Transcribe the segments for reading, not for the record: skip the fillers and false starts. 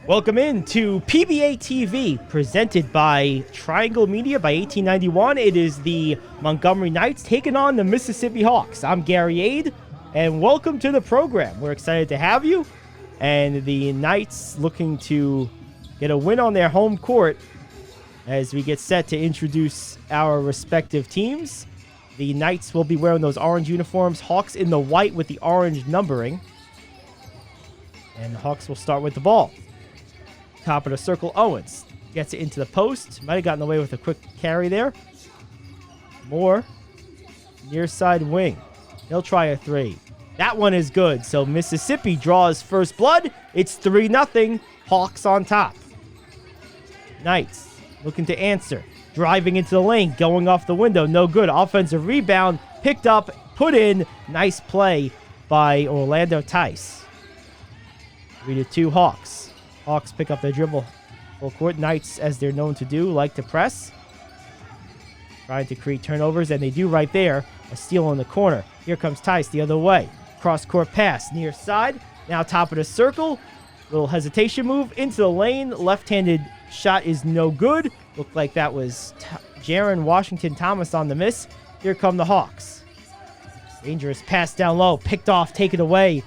Welcome in to PBA TV, presented by Triangle Media by 1891. It is the Montgomery Knights taking on the Mississippi Hawks. I'm Gary Ade, and welcome to the program. We're excited to have you. And the Knights looking to get a win on their home court as we get set to introduce our respective teams. The Knights will be wearing those orange uniforms, Hawks in the white with the orange numbering. And the Hawks will start with the ball. Top of the circle, Owens gets it into the post. Might have gotten away with a quick carry there. Moore, near side wing. He'll try a three. That one is good. So Mississippi draws first blood. It's 3-0. Hawks on top. Knights looking to answer. Driving into the lane, going off the window. No good. Offensive rebound. Picked up, put in. Nice play by Orlando Tice. 3-2 Hawks. Hawks pick up their dribble full court. Knights, as they're known to do, like to press. Trying to create turnovers, and they do right there. A steal in the corner. Here comes Tice the other way. Cross-court pass, near side. Now top of the circle. Little hesitation move into the lane. Left-handed shot is no good. Looked like that was Jaron Washington Thomas on the miss. Here come the Hawks. Dangerous pass down low. Picked off, taken away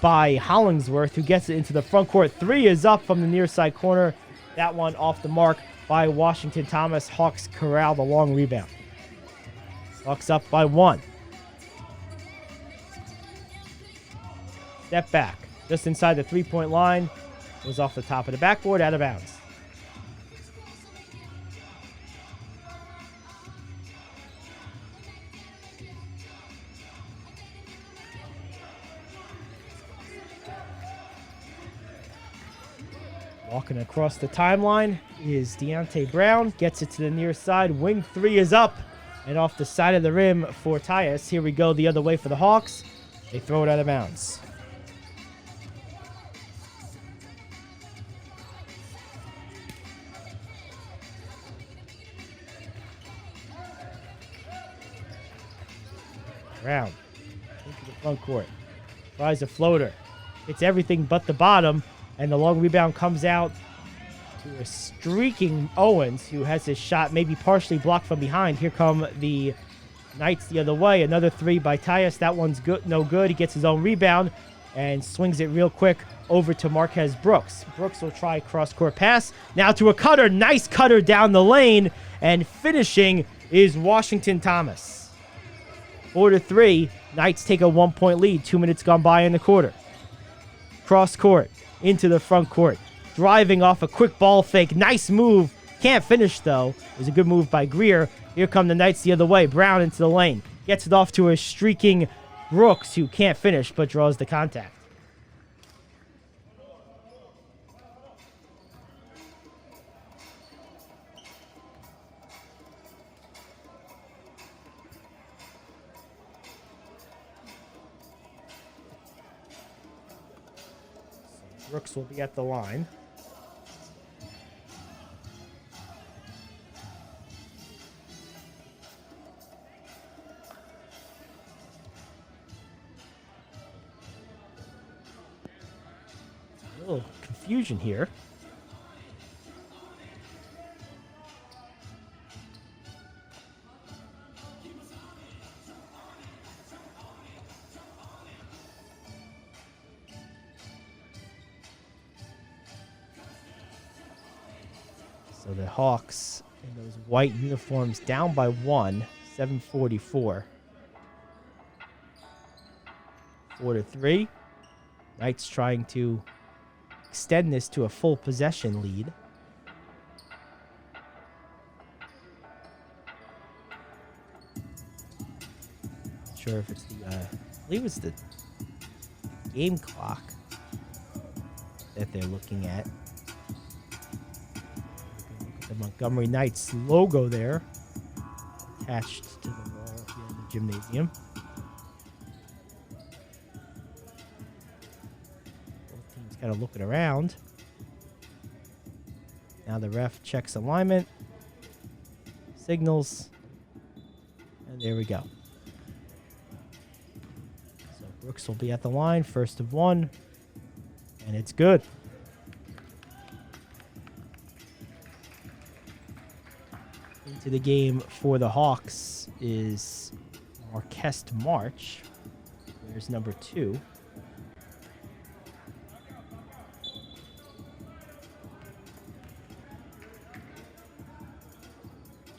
by Hollingsworth, who gets it into the front court. Three is up from the near side corner. That one off the mark by Washington Thomas. Hawks corral the long rebound. Hawks up by one. Step back. Just inside the three-point line. Goes off the top of the backboard, out of bounds. Walking across the timeline is Deontay Brown. Gets it to the near side. Wing three is up and off the side of the rim for Tyus. Here we go the other way for the Hawks. They throw it out of bounds. Brown into the front court. Tries a floater. It's everything but the bottom. And the long rebound comes out to a streaking Owens, who has his shot maybe partially blocked from behind. Here come the Knights the other way. Another three by Tyus. That one's good, no good. He gets his own rebound and swings it real quick over to Marquez Brooks. Brooks will try cross-court pass. Now to a cutter. Nice cutter down the lane. And finishing is Washington Thomas. 4-3. Knights take a 1-point lead. 2 minutes gone by in the quarter. Cross-court. Into the front court. Driving off a quick ball fake. Nice move. Can't finish, though. It was a good move by Greer. Here come the Knights the other way. Brown into the lane. Gets it off to a streaking Brooks, who can't finish but draws the contact. Brooks will be at the line. A little confusion here. So the Hawks in those white uniforms down by one, 7:44. 4-3. Knights trying to extend this to a full possession lead. Not sure if it's the, I believe it's the game clock that they're looking at. The Montgomery Knights logo there attached to the wall here in the gymnasium. Both teams kind of looking around. Now the ref checks alignment, signals, and there we go. Brooks will be at the line, first of one, and it's good. into the game for the Hawks is Marquest March. There's number 2.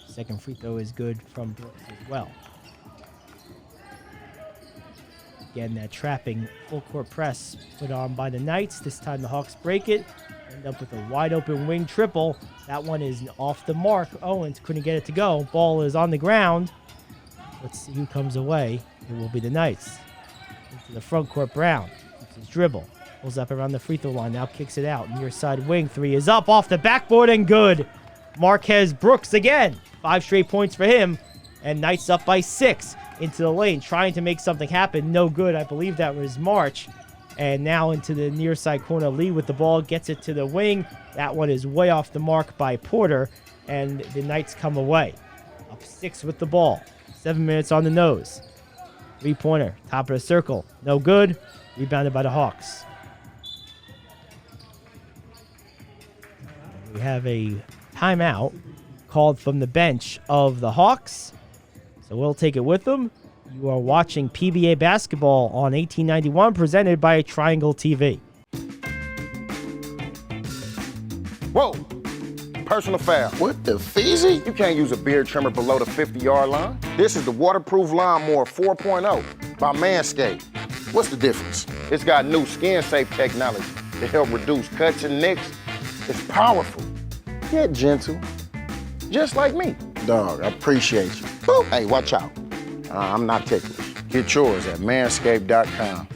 Second free throw is good from Brooks as well. Again, that trapping full court press put on by the Knights. This time the Hawks break it. End up with a wide open wing triple. That one is off the mark. Owens couldn't get it to go. Ball is on the ground. Let's see who comes away. It will be the Knights. Into the front court, Brown. Keeps his dribble. Pulls up around the free throw line. Now kicks it out. Near side wing. 3 is up off the backboard and good. Marquez Brooks again. 5 straight points for him. And Knights up by 6 into the lane. Trying to make something happen. No good. I believe that was March. And now into the near side corner. Lee with the ball. Gets it to the wing. That one is way off the mark by Porter. And the Knights come away. Up 6 with the ball. 7 minutes on the nose. 3-pointer. Top of the circle. No good. Rebounded by the Hawks. We have a timeout called from the bench of the Hawks. So we'll take it with them. You are watching PBA basketball on 1891, presented by Triangle TV. Whoa! Personal foul. What the feezy? You can't use a beard trimmer below the 50-yard line. This is the waterproof lawnmower 4.0 by Manscaped. What's the difference? It's got new skin-safe technology to help reduce cuts and nicks. It's powerful, yet gentle, just like me. Dog, I appreciate you. Boop. Hey, watch out. I'm not ticklish. Get yours at manscaped.com.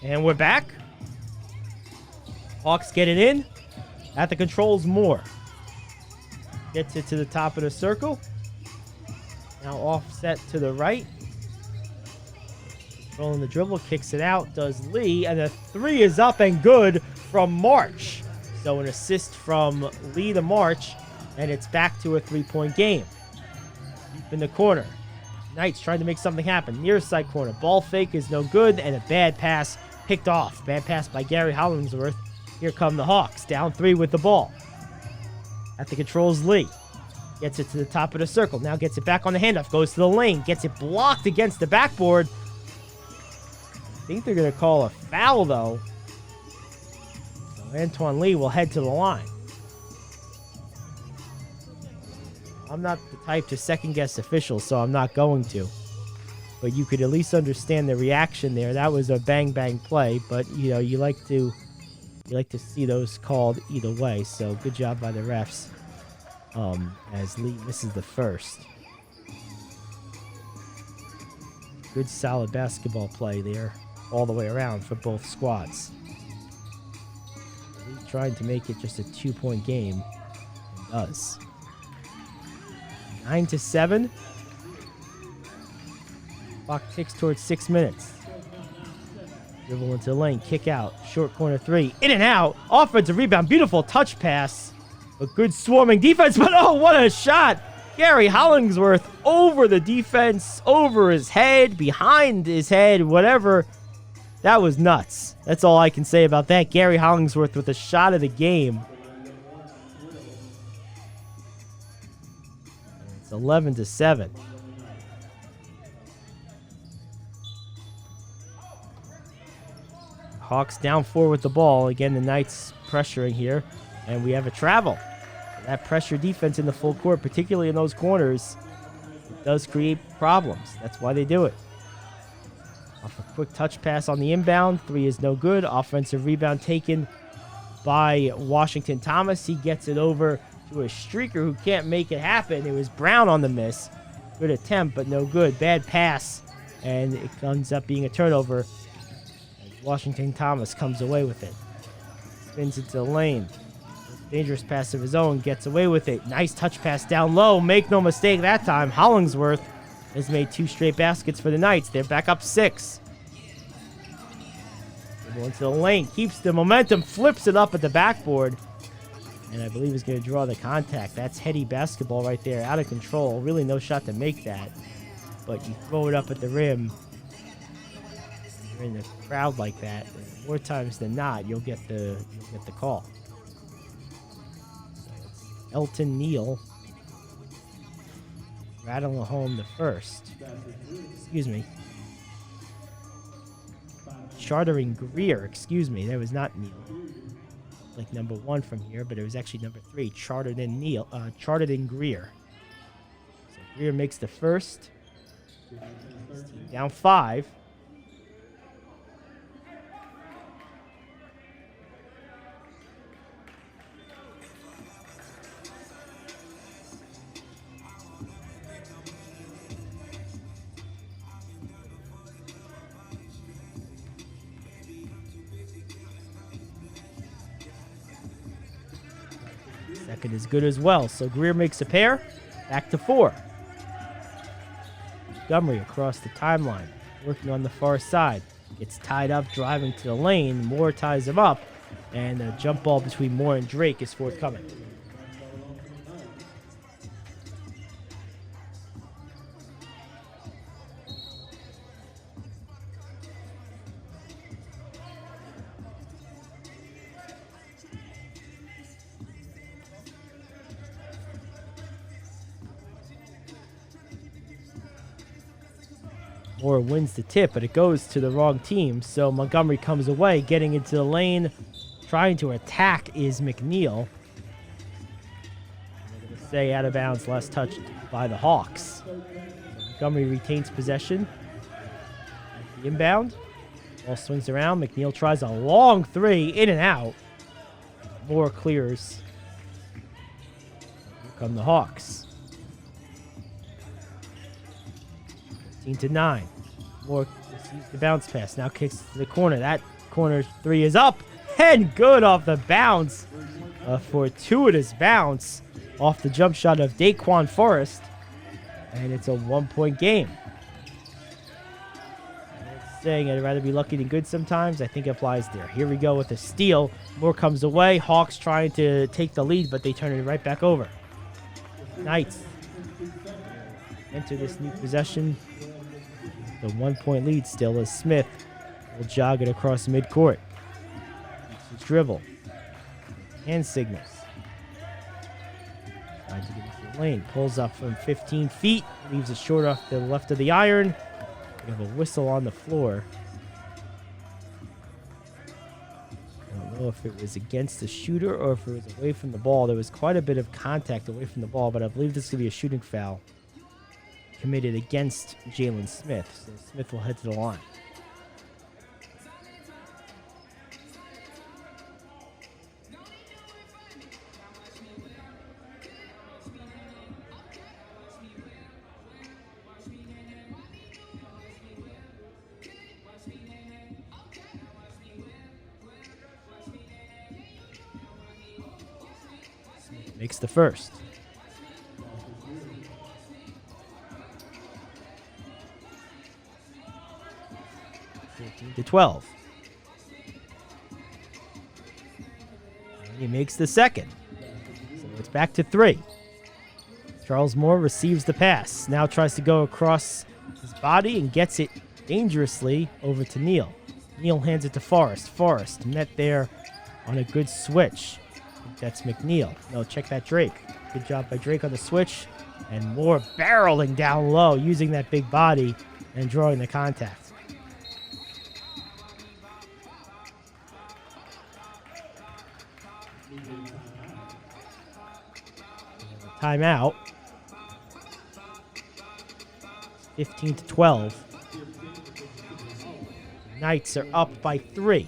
And we're back. Hawks get it in. At the controls, Moore. Gets it to the top of the circle. Now offset to the right. Controlling the dribble, kicks it out, does Lee. And the 3 is up and good from March. So an assist from Lee to March. And it's back to a 3-point game. Deep in the corner. Knights trying to make something happen. Near side corner. Ball fake is no good. And a bad pass picked off. Bad pass by Gary Hollingsworth. Here come the Hawks. Down 3 with the ball. At the controls, Lee. Gets it to the top of the circle. Now gets it back on the handoff. Goes to the lane. Gets it blocked against the backboard. I think they're going to call a foul, though. So Antoine Lee will head to the line. I'm not the type to second-guess officials, so I'm not going to. But you could at least understand the reaction there. That was a bang-bang play, but you know you like to see those called either way. So good job by the refs. As Lee misses the first. Good solid basketball play there all the way around for both squads. Lee trying to make it just a 2-point game and does. 9-7. Clock ticks towards 6 minutes. Dribble into the lane, kick out, short corner 3, in and out, offensive rebound, beautiful touch pass, a good swarming defense, but oh, what a shot! Gary Hollingsworth over the defense, over his head, behind his head, whatever. That was nuts. That's all I can say about that. Gary Hollingsworth with a shot of the game. It's 11-7. Hawks down 4 with the ball. Again, the Knights pressuring here. And we have a travel. That pressure defense in the full court, particularly in those corners, it does create problems. That's why they do it. Off a quick touch pass on the inbound. 3 is no good. Offensive rebound taken by Washington Thomas. He gets it over to a streaker who can't make it happen. It was Brown on the miss. Good attempt, but no good. Bad pass. And it ends up being a turnover. Washington Thomas comes away with it. Spins into the lane. Dangerous pass of his own, gets away with it. Nice touch pass down low. Make no mistake that time, Hollingsworth has made 2 straight baskets for the Knights. They're back up 6. Going to the lane, keeps the momentum, flips it up at the backboard. And I believe he's going to draw the contact. That's heady basketball right there, out of control. Really no shot to make that. But you throw it up at the rim. You're in the crowd like that. More times than not, you'll get the call. So it's Elton Neal rattling home the first. Excuse me. Chartering Greer, excuse me. That was not Neal. Like number 1 from here, but it was actually number 3. Chartered in Greer. So Greer makes the first. Down 5. Second is good as well. So Greer makes a pair. Back to 4. Montgomery across the timeline. Working on the far side. Gets tied up, driving to the lane. Moore ties him up. And a jump ball between Moore and Drake is forthcoming. Moore wins the tip, but it goes to the wrong team. So Montgomery comes away, getting into the lane. Trying to attack is McNeil. We're going to say out of bounds, last touched by the Hawks. So Montgomery retains possession. The inbound. Ball swings around. McNeil tries a long 3, in and out. Moore clears. Here come the Hawks. 15-9. Moore receives the bounce pass. Now kicks to the corner. That corner 3 is up and good off the bounce. A fortuitous bounce off the jump shot of Daquan Forrest. And it's a 1-point game. Saying I'd rather be lucky than good sometimes. I think it applies there. Here we go with a steal. Moore comes away. Hawks trying to take the lead, but they turn it right back over. Knights enter this new possession. The 1-point lead still as Smith will jog it across midcourt. It's a dribble. Hand signals. Tries to get into the lane. Pulls up from 15 feet. Leaves it short off the left of the iron. We have a whistle on the floor. I don't know if it was against the shooter or if it was away from the ball. There was quite a bit of contact away from the ball, but I believe this could be a shooting foul committed against Jalen Smith. So Smith will head to the line. Smith makes the first. 15-12. And he makes the second. So it's back to 3. Charles Moore receives the pass. Now tries to go across his body and gets it dangerously over to Neal. Neal hands it to Forrest. Forrest met there on a good switch. I think that's McNeil. No, check that Drake. Good job by Drake on the switch. And Moore barreling down low, using that big body and drawing the contact. Timeout. 15-12. Knights are up by 3.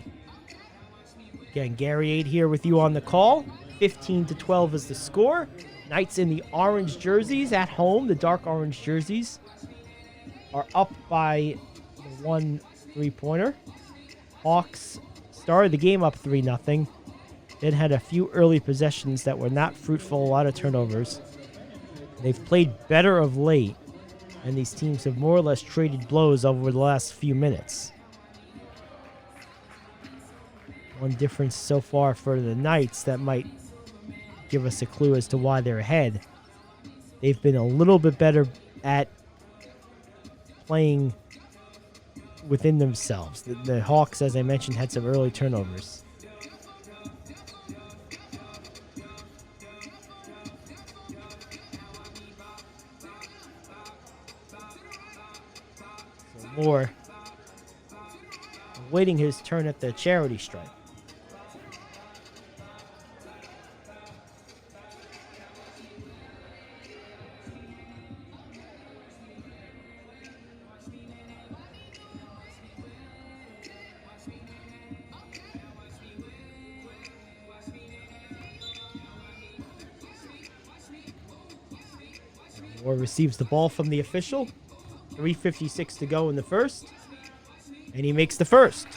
Again, Gary 8 here with you on the call. 15-12 is the score. Knights in the orange jerseys at home, the dark orange jerseys, are up by 1 3-pointer. Hawks started the game up 3-0. then had a few early possessions that were not fruitful, a lot of turnovers. They've played better of late, and these teams have more or less traded blows over the last few minutes. One difference so far for the Knights that might give us a clue as to why they're ahead. They've been a little bit better at playing within themselves. The Hawks, as I mentioned, had some early turnovers. So Moore waiting his turn at the charity stripe. Moore receives the ball from the official. 3:56 to go in the first. And he makes the first.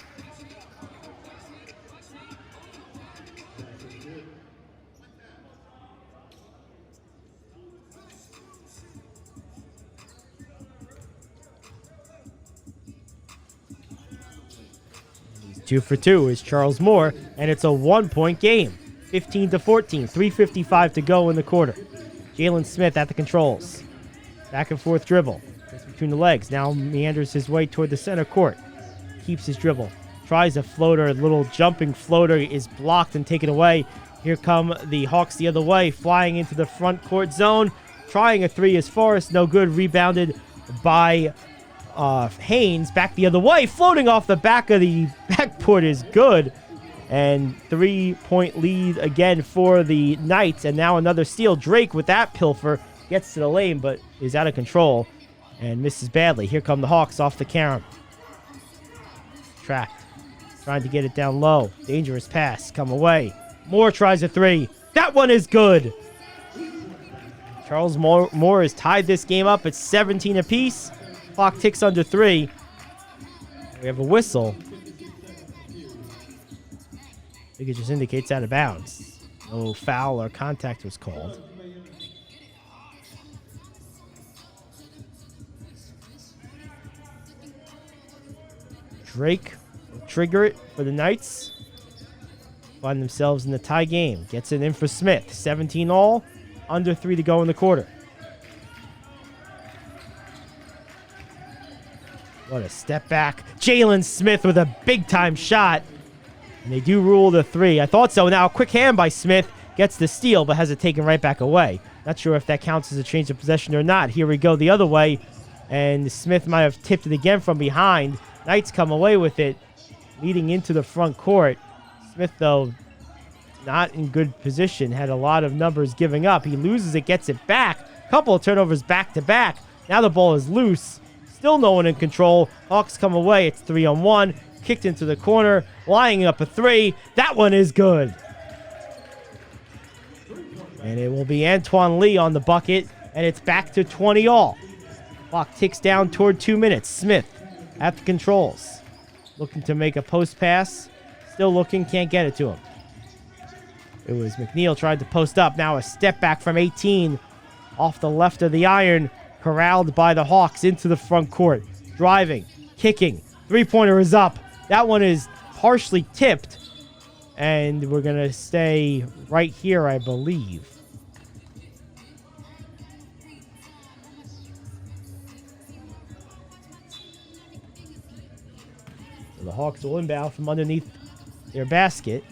He's 2 for 2 is Charles Moore, and it's a 1-point game. 15-14, 3:55 to go in the quarter. Jalen Smith at the controls. Back and forth dribble. Goes between the legs. Now meanders his way toward the center court. Keeps his dribble. Tries a floater. A little jumping floater is blocked and taken away. Here come the Hawks the other way. Flying into the front court zone. Trying a three is Forrest. No good. Rebounded by Haynes. Back the other way. Floating off the back of the backboard is good. And 3-point lead again for the Knights. And now another steal. Drake with that pilfer gets to the lane but is out of control and misses badly. Here come the Hawks off the carom. Tracked. Trying to get it down low. Dangerous pass. Come away. Moore tries a three. That one is good. Charles Moore has tied this game up at 17 apiece. Clock ticks under 3. We have a whistle. I think it just indicates out of bounds. No foul or contact was called. Drake will trigger it for the Knights. Find themselves in the tie game. Gets it in for Smith. 17 all. Under 3 to go in the quarter. What a step back. Jalen Smith with a big-time shot. And they do rule the 3. I thought so. Now a quick hand by Smith. Gets the steal, but has it taken right back away. Not sure if that counts as a change of possession or not. Here we go the other way. And Smith might have tipped it again from behind. Knights come away with it, leading into the front court. Smith, though, not in good position. Had a lot of numbers giving up. He loses it, gets it back. Couple of turnovers back-to-back. Now the ball is loose. Still no one in control. Hawks come away. It's 3-on-1. Kicked into the corner. Lining up a 3. That one is good. And it will be Antoine Lee on the bucket. And it's back to 20 all. Clock ticks down toward 2 minutes. Smith at the controls. Looking to make a post pass. Still looking. Can't get it to him. It was McNeil tried to post up. Now a step back from 18. Off the left of the iron. Corralled by the Hawks into the front court. Driving. Kicking. Three-pointer is up. That one is partially tipped. And we're going to stay right here, I believe. So the Hawks will inbound from underneath their basket.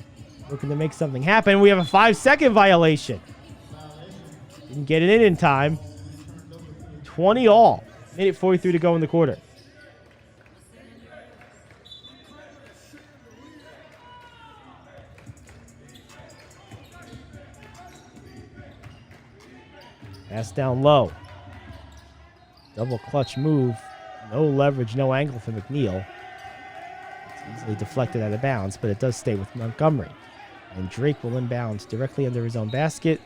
Looking to make something happen. We have a 5-second violation. Didn't get it in time. 20 all. Minute 43 to go in the quarter. Pass down low. Double clutch move. No leverage, no angle for McNeil. It's easily deflected out of bounds, but it does stay with Montgomery. And Drake will inbound directly under his own basket.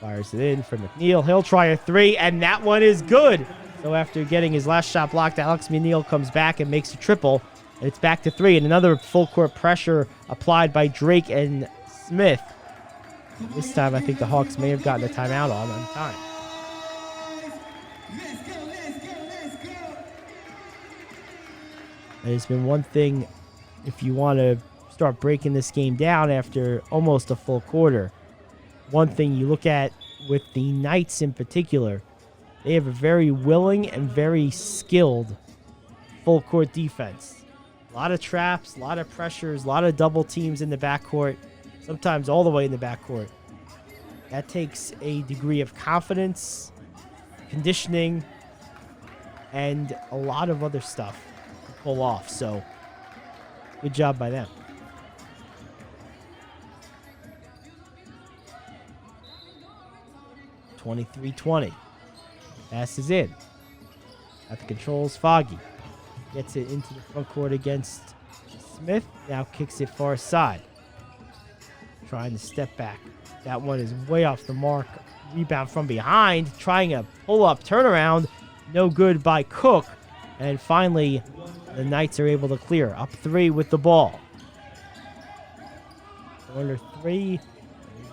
Fires it in for McNeil. He'll try a 3, and that one is good. So after getting his last shot blocked, Alex McNeil comes back and makes a triple. And it's back to 3, and another full court pressure applied by Drake and Smith. This time, I think the Hawks may have gotten a timeout on time. And it's been one thing, if you want to start breaking this game down after almost a full quarter, one thing you look at with the Knights in particular, they have a very willing and very skilled full court defense. A lot of traps, a lot of pressures, a lot of double teams in the backcourt, sometimes all the way in the backcourt. That takes a degree of confidence, conditioning, and a lot of other stuff to pull off. So, good job by them. (23-20). Pass is in. At the controls, Foggy gets it into the front court against Smith. Now kicks it far side. Trying to step back. That one is way off the mark. Rebound from behind. Trying a pull-up turnaround. No good by Cook. And finally, the Knights are able to clear. Up 3 with the ball. Corner 3.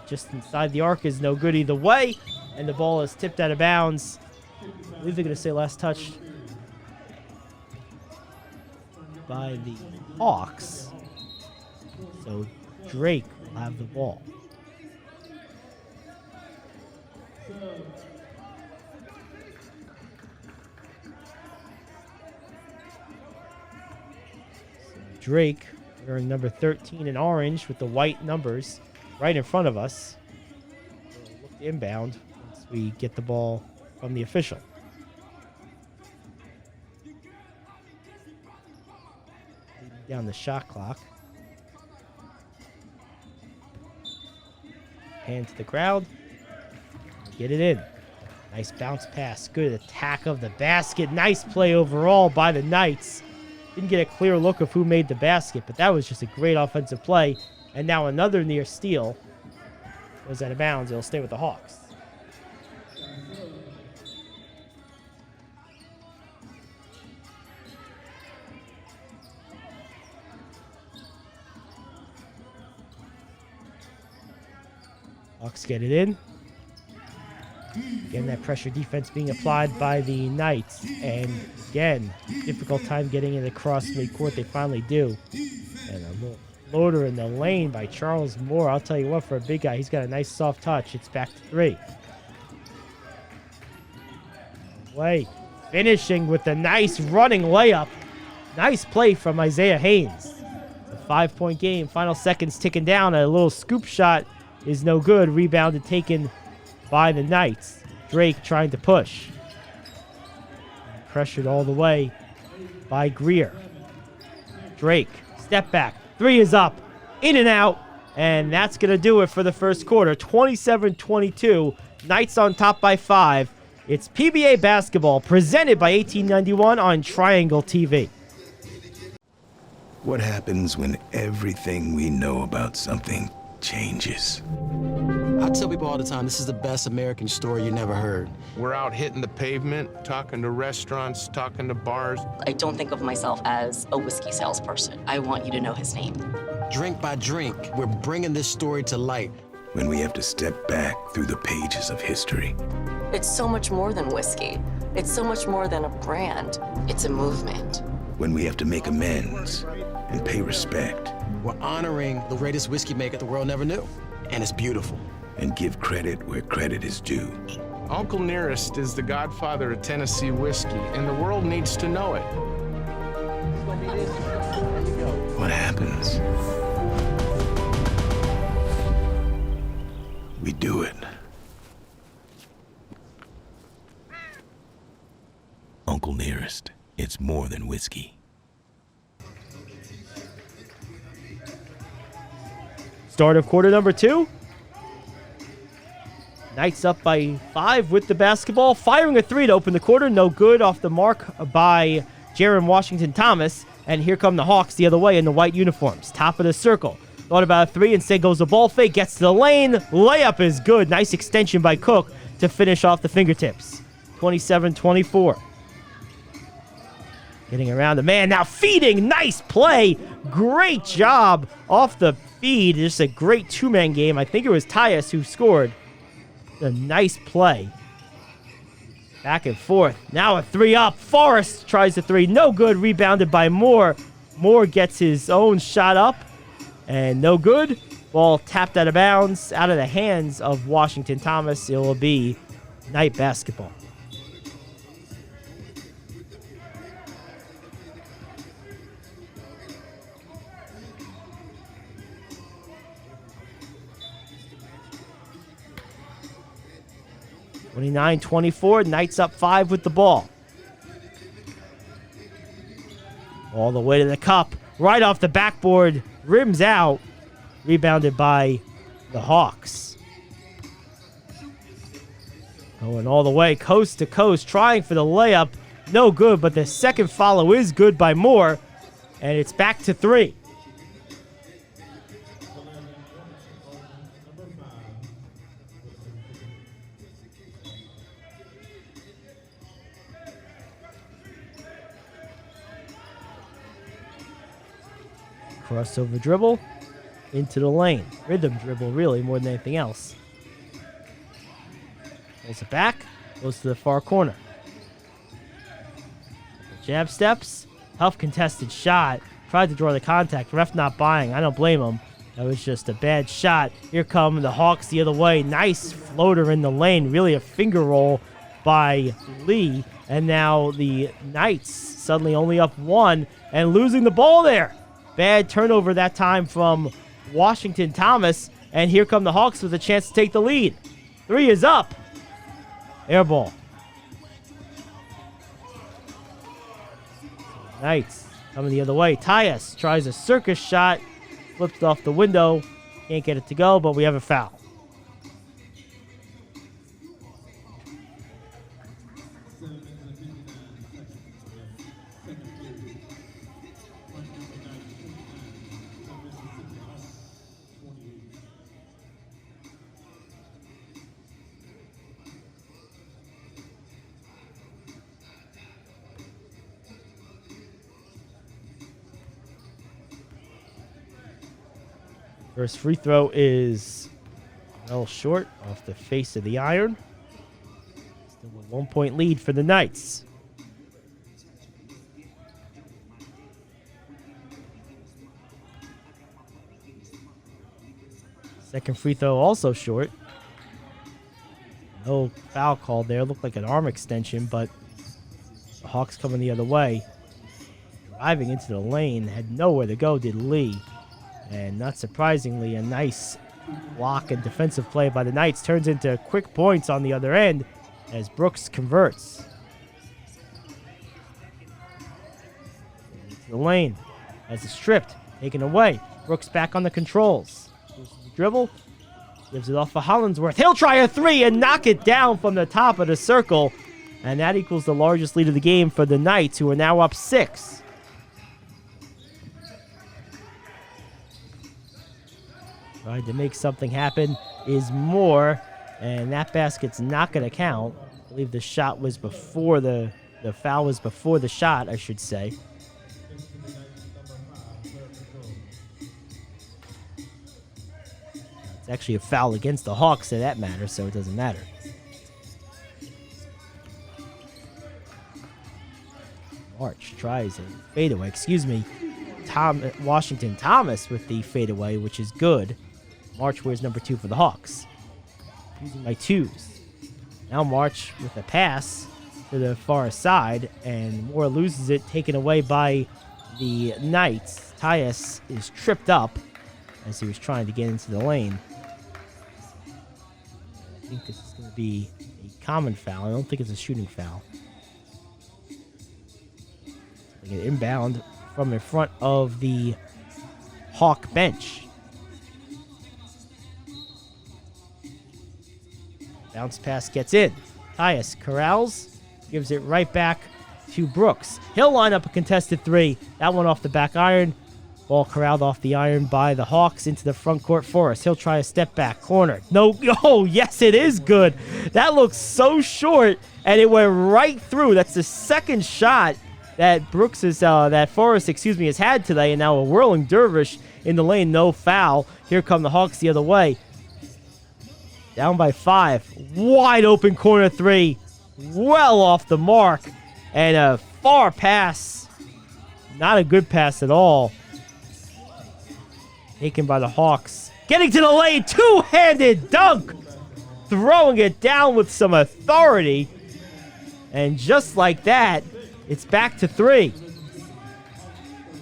Just inside the arc is no good either way. And the ball is tipped out of bounds. I believe they're going to say last touch by the Hawks. So Drake will have the ball. So Drake wearing number 13 in orange with the white numbers right in front of us. We'll look to inbound once we get the ball from the official. Down the shot clock. Hand to the crowd. Get it in. Nice bounce pass. Good attack of the basket. Nice play overall by the Knights. Didn't get a clear look of who made the basket, but that was just a great offensive play. And now another near steal. Goes out of bounds. It'll stay with the Hawks. Hawks get it in. Again, that pressure defense being applied by the Knights. And again, difficult time getting in the cross midcourt. They finally do. And a little floater in the lane by Charles Moore. I'll tell you what, for a big guy, he's got a nice soft touch. It's back to 3. Way finishing with a nice running layup. Nice play from Isaiah Haynes. It's a 5-point game. Final seconds ticking down. A little scoop shot is no good. Rebounded, taken by the Knights. Drake trying to push. Pressured all the way by Greer. Drake, step back. 3 is up. In and out. And that's going to do it for the first quarter. 27-22. Knights on top by 5. It's PBA basketball presented by 1891 on Triangle TV. What happens when everything we know about something changes? I tell people all the time, this is the best American story you never heard. We're out hitting the pavement, talking to restaurants, talking to bars. I don't think of myself as a whiskey salesperson. I want you to know his name. Drink by drink, we're bringing this story to light. When we have to step back through the pages of history. It's so much more than whiskey. It's so much more than a brand. It's a movement. When we have to make amends and pay respect. We're honoring the greatest whiskey maker the world never knew. And it's beautiful. And give credit where credit is due. Uncle Nearest is the godfather of Tennessee whiskey, and the world needs to know it. What happens? We do it. Uncle Nearest, it's more than whiskey. Start of quarter number 2. Knights up by 5 with the basketball. Firing a 3 to open the quarter. No good, off the mark by Jaron Washington Thomas. And here come the Hawks the other way in the white uniforms. Top of the circle. Thought about a 3. Instead goes a ball fake. Gets to the lane. Layup is good. Nice extension by Cook to finish off the fingertips. 27-24. Getting around the man. Now feeding. Nice play. Great job off the feed. Just a great two-man game. I think it was Tyus who scored. A nice play. Back and forth. Now a 3-up. Forrest tries the 3. No good. Rebounded by Moore. Moore gets his own shot up. And no good. Ball tapped out of bounds. Out of the hands of Washington Thomas. It will be Knight basketball. (29-24). Knights up 5 with the ball. All the way to the cup. Right off the backboard. Rims out. Rebounded by the Hawks. Going all the way coast to coast. Trying for the layup. No good, but the second follow is good by Moore. And it's back to 3. Crossover dribble into the lane. Rhythm dribble, really, more than anything else. Pulls it back. Goes to the far corner. Jab steps. Tough contested shot. Tried to draw the contact. Ref not buying. I don't blame him. That was just a bad shot. Here come the Hawks the other way. Nice floater in the lane. Really a finger roll by Lee. And now the Knights suddenly only up 1 and losing the ball there. Bad turnover that time from Washington Thomas. And here come the Hawks with a chance to take the lead. 3 is up. Air ball. Knights coming the other way. Tyus tries a circus shot. Flips off the window. Can't get it to go, but we have a foul. First free throw is well short off the face of the iron. Still a 1-point lead for the Knights. Second free throw also short. No foul called there. Looked like an arm extension, but the Hawks coming the other way. Driving into the lane. Had nowhere to go, did Lee. And not surprisingly, a nice block and defensive play by the Knights turns into quick points on the other end as Brooks converts. Into the lane. As it's stripped. Taken away. Brooks back on the controls. Dribble. Gives it off for Hollingsworth. He'll try a 3 and knock it down from the top of the circle. And that equals the largest lead of the game for the Knights, who are now up 6. Trying to make something happen is Moore, and that basket's not going to count. I believe the shot was before the foul was before the shot, I should say. It's actually a foul against the Hawks for that matter, so it doesn't matter. March tries a fadeaway. Excuse me. Washington Thomas with the fadeaway, which is good. March wears number 2 for the Hawks. Using my 2s. Now March with a pass to the far side, and Moore loses it, taken away by the Knights. Tyus is tripped up as he was trying to get into the lane. I think this is going to be a common foul. I don't think it's a shooting foul. They get inbound from in front of the Hawk bench. Bounce pass gets in. Tyus corrals, gives it right back to Brooks. He'll line up a contested 3. That one off the back iron. Ball corralled off the iron by the Hawks into the front court for us. He'll try a step back corner. No, oh, yes, it is good. That looks so short, and it went right through. That's the second shot that that Forrest, has had today, and now a whirling dervish in the lane, no foul. Here come the Hawks the other way. Down by 5. Wide open corner 3. Well off the mark. And a far pass. Not a good pass at all. Taken by the Hawks. Getting to the lane. Two-handed dunk. Throwing it down with some authority. And just like that, it's back to 3.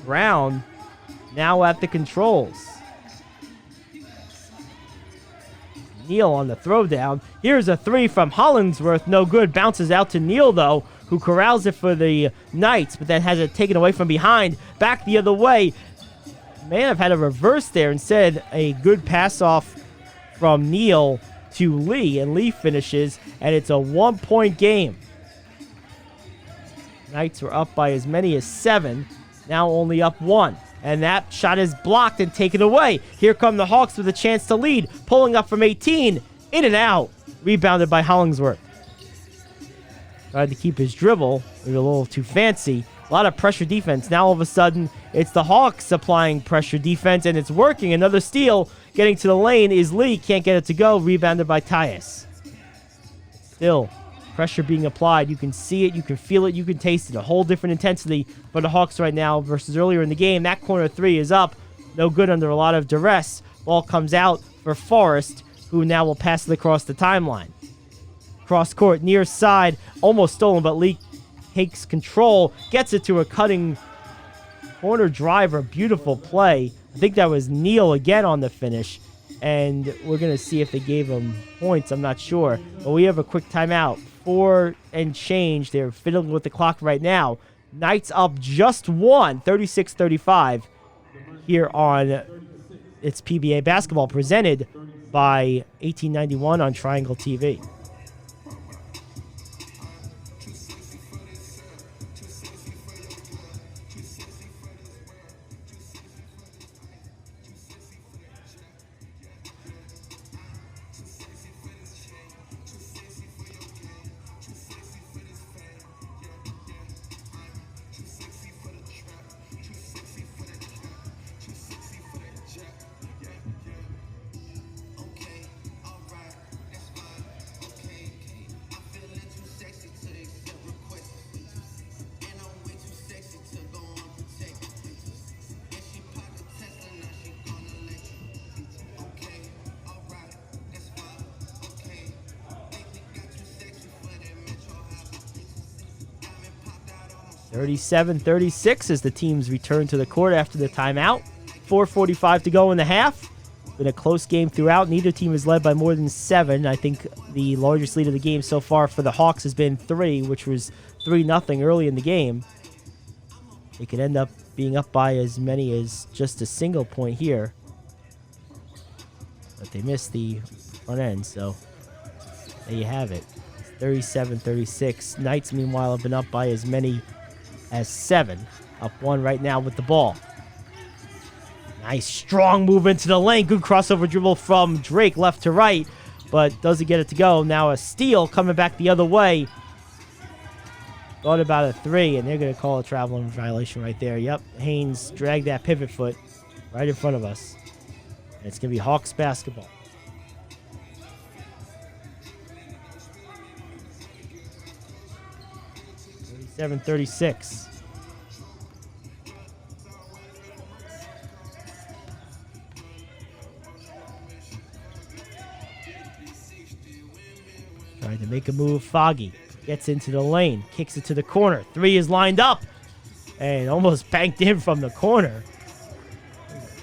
Brown now at the controls. Neal on the throwdown. Here's a 3 from Hollingsworth. No good. Bounces out to Neal, though, who corrals it for the Knights, but then has it taken away from behind. Back the other way. May have had a reverse there. Instead, a good pass off from Neal to Lee, and Lee finishes, and it's a 1-point game. Knights were up by as many as 7. Now only up 1. And that shot is blocked and taken away. Here come the Hawks with a chance to lead. Pulling up from 18. In and out. Rebounded by Hollingsworth. Tried to keep his dribble. It was a little too fancy. A lot of pressure defense. Now all of a sudden, it's the Hawks applying pressure defense, and it's working. Another steal. Getting to the lane is Lee. Can't get it to go. Rebounded by Tyus. Still, pressure being applied. You can see it. You can feel it. You can taste it. A whole different intensity for the Hawks right now versus earlier in the game. That corner 3 is up. No good under a lot of duress. Ball comes out for Forrest, who now will pass it across the timeline. Cross court, near side. Almost stolen, but Lee takes control. Gets it to a cutting corner driver. Beautiful play. I think that was Neal again on the finish. And we're going to see if they gave him points. I'm not sure. But we have a quick timeout. 4 and change. They're fiddling with the clock right now. Knights up just 1, 36-35 here on It's PBA Basketball, presented by 1891 on Triangle TV. (37-36) as the teams return to the court after the timeout. 4:45 to go in the half. Been a close game throughout. Neither team is led by more than 7. I think the largest lead of the game so far for the Hawks has been 3, which was 3-0 early in the game. They could end up being up by as many as just a single point here. But they missed the front end, so there you have it. 37-36. Knights, meanwhile, have been up by as many as 7. Up 1 right now with the ball. Nice strong move into the lane. Good crossover dribble from Drake left to right, but doesn't get it to go. Now a steal coming back the other way. Thought about a 3, and they're going to call a traveling violation right there. Yep, Haynes dragged that pivot foot right in front of us. And it's going to be Hawks basketball. (37-36). Trying to make a move. Foggy gets into the lane, kicks it to the corner. 3 is lined up and almost banked in from the corner.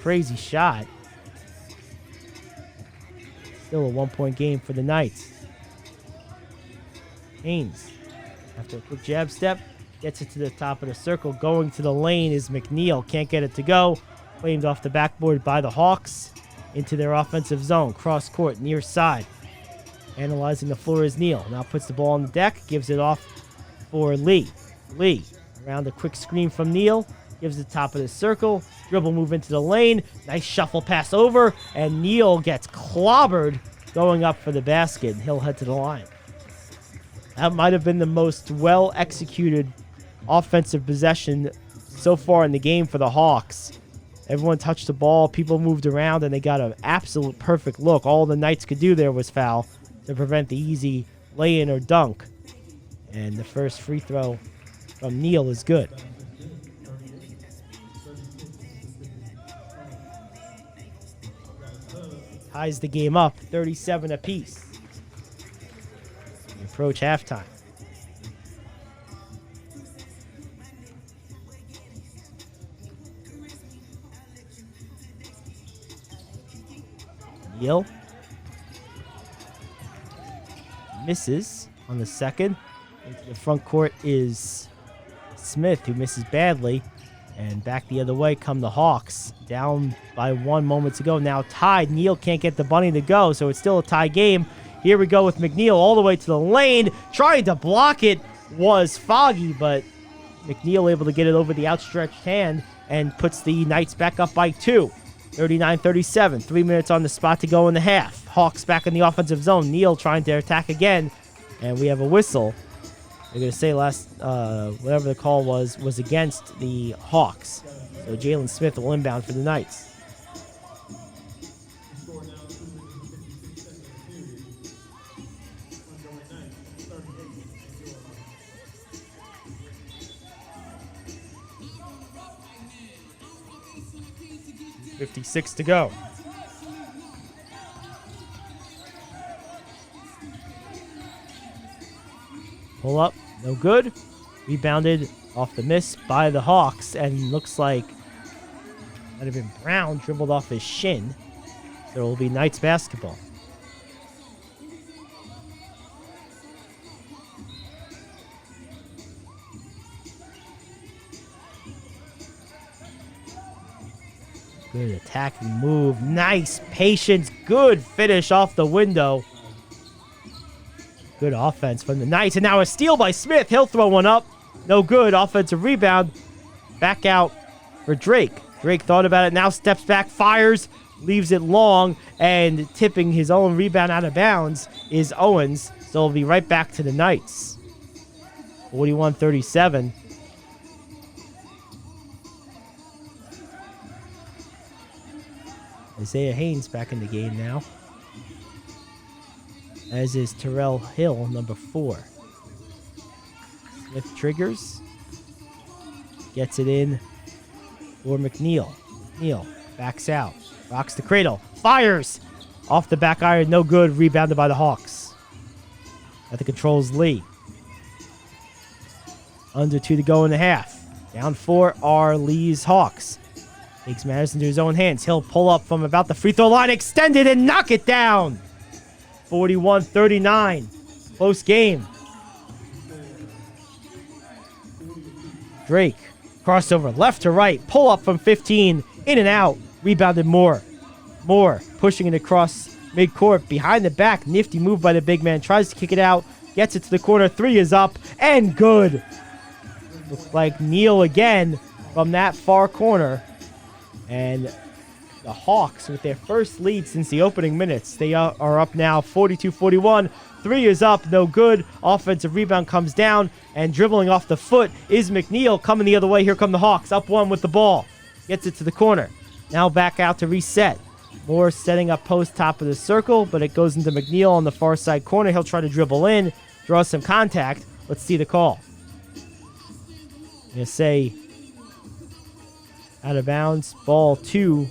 Crazy shot. Still a 1-point game for the Knights. Haynes, after a quick jab step, gets it to the top of the circle. Going to the lane is McNeil. Can't get it to go. Claimed off the backboard by the Hawks into their offensive zone. Cross court, near side. Analyzing the floor is Neal. Now puts the ball on the deck. Gives it off for Lee. Lee, around a quick screen from Neal. Gives the top of the circle. Dribble move into the lane. Nice shuffle pass over. And Neal gets clobbered going up for the basket. He'll head to the line. That might have been the most well-executed offensive possession so far in the game for the Hawks. Everyone touched the ball, people moved around, and they got an absolute perfect look. All the Knights could do there was foul to prevent the easy lay-in or dunk. And the first free throw from Neal is good. Ties the game up, 37 apiece. We approach halftime. Neal misses on the second. Into the front court is Smith, who misses badly. And back the other way come the Hawks. Down by 1 moments ago. Now tied. Neal can't get the bunny to go, so it's still a tie game. Here we go with McNeil all the way to the lane. Trying to block it was Foggy, but McNeil able to get it over the outstretched hand and puts the Knights back up by 2. 39-37. 3 minutes on the spot to go in the half. Hawks back in the offensive zone. Neal trying to attack again. And we have a whistle. They're going to say whatever the call was against the Hawks. So Jalen Smith will inbound for the Knights. .56 to go. Pull up, no good. Rebounded off the miss by the Hawks, and looks like might have been Brown dribbled off his shin. So it will be Knights basketball. Good attacking move. Nice patience. Good finish off the window. Good offense from the Knights. And now a steal by Smith. He'll throw one up. No good. Offensive rebound. Back out for Drake. Drake thought about it. Now steps back. Fires. Leaves it long. And tipping his own rebound out of bounds is Owens. So it'll be right back to the Knights. 41-37. Isaiah Haynes back in the game now. As is Terrell Hill, number 4. Smith triggers. Gets it in for McNeil. McNeil backs out. Rocks the cradle. Fires! Off the back iron, no good. Rebounded by the Hawks. At the controls, Lee. Under 2 to go in the half. Down 4 are Lee's Hawks. Takes matters into his own hands. He'll pull up from about the free throw line, extend it, and knock it down. 41-39. Close game. Drake. Crossover left to right. Pull up from 15. In and out. Rebounded Moore. Moore pushing it across midcourt. Behind the back. Nifty move by the big man. Tries to kick it out. Gets it to the corner. 3 is up. And good. Looks like Neal again from that far corner. And the Hawks with their first lead since the opening minutes. They are up now 42-41. 3 is up, no good. Offensive rebound comes down, and dribbling off the foot is McNeil. Coming the other way, here come the Hawks. Up 1 with the ball. Gets it to the corner. Now back out to reset. Moore setting up post top of the circle, but it goes into McNeil on the far side corner. He'll try to dribble in, draw some contact. Let's see the call. I'm going to say out of bounds, ball 2.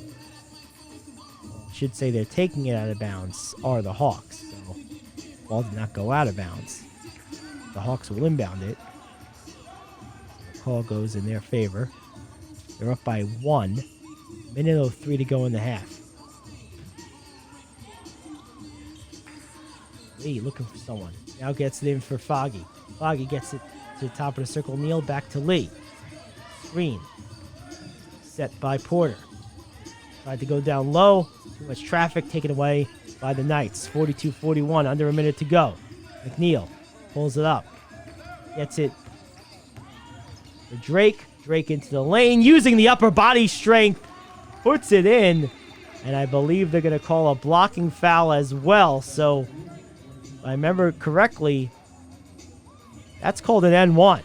Should say they're taking it out of bounds are the Hawks. So ball did not go out of bounds. The Hawks will inbound it. The call goes in their favor. They're up by 1. Minute 03 to go in the half. Lee looking for someone. Now gets it in for Foggy. Foggy gets it to the top of the circle. Neal back to Lee. Screen. Set by Porter. Tried to go down low. Too much traffic taken away by the Knights. 42-41. Under a minute to go. McNeil pulls it up. Gets it for Drake. Drake into the lane. Using the upper body strength. Puts it in. And I believe they're going to call a blocking foul as well. So, if I remember correctly, that's called an N1.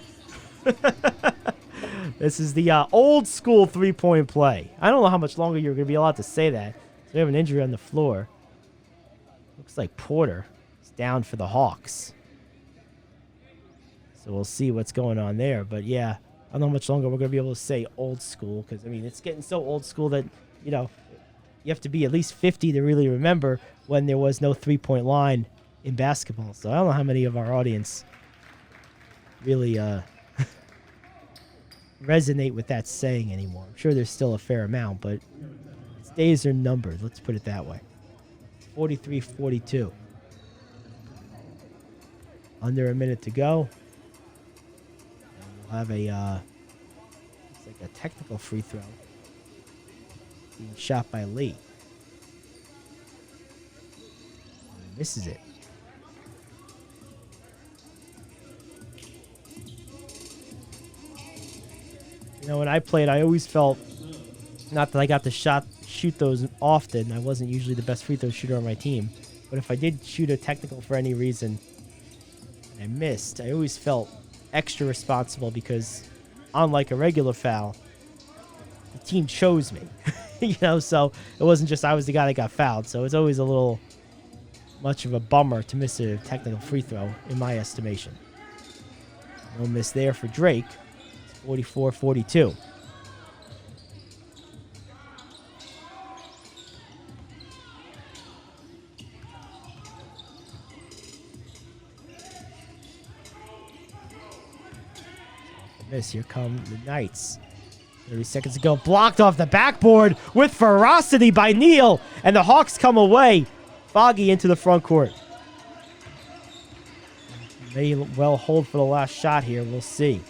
This is the old school three-point play. I don't know how much longer you're going to be allowed to say that. We have an injury on the floor. Looks like Porter is down for the Hawks. So we'll see what's going on there. But yeah, I don't know how much longer we're going to be able to say old school, because, I mean, it's getting so old school that, you know, you have to be at least 50 to really remember when there was no three-point line in basketball. So I don't know how many of our audience really resonate with that saying anymore. I'm sure there's still a fair amount, but its days are numbered. Let's put it that way. 43-42. Under a minute to go. And we'll have a it's like a technical free throw being shot by Lee. And misses it. You know, when I played, I always felt, not that I got to shoot those often. I wasn't usually the best free throw shooter on my team. But if I did shoot a technical for any reason and I missed, I always felt extra responsible because, unlike a regular foul, the team chose me. You know, so it wasn't just I was the guy that got fouled. So it's always a little much of a bummer to miss a technical free throw, in my estimation. No miss there for Drake. 44-42. Miss. Here come the Knights. 30 seconds to go. Blocked off the backboard with ferocity by Neal. And the Hawks come away. Foggy into the front court. May well hold for the last shot here. We'll see.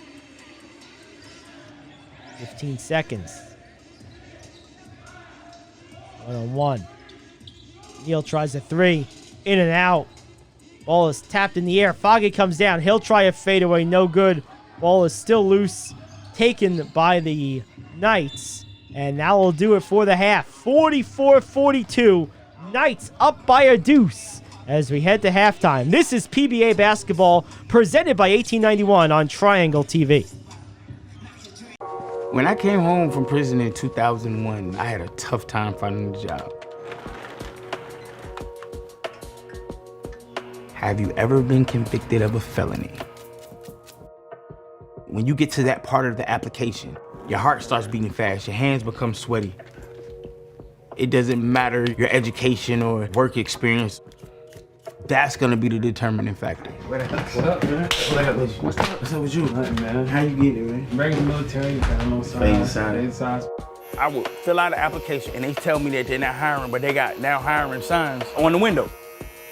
15 seconds. One-on-one. Neal tries a three. In and out. Ball is tapped in the air. Foggy comes down. He'll try a fadeaway. No good. Ball is still loose. Taken by the Knights. And that will do it for the half. 44-42. Knights up by a deuce as we head to halftime. This is PBA basketball presented by 1891 on Triangle TV. When I came home from prison in 2001, I had a tough time finding a job. Have you ever been convicted of a felony? When you get to that part of the application, your heart starts beating fast, your hands become sweaty. It doesn't matter your education or work experience. That's gonna be the determining factor. What's up, man? What's up with you? Nothing, man. How you get it, man? Regular military, no signs. I would fill out an application and they tell me that they're not hiring, but they got now hiring signs on the window.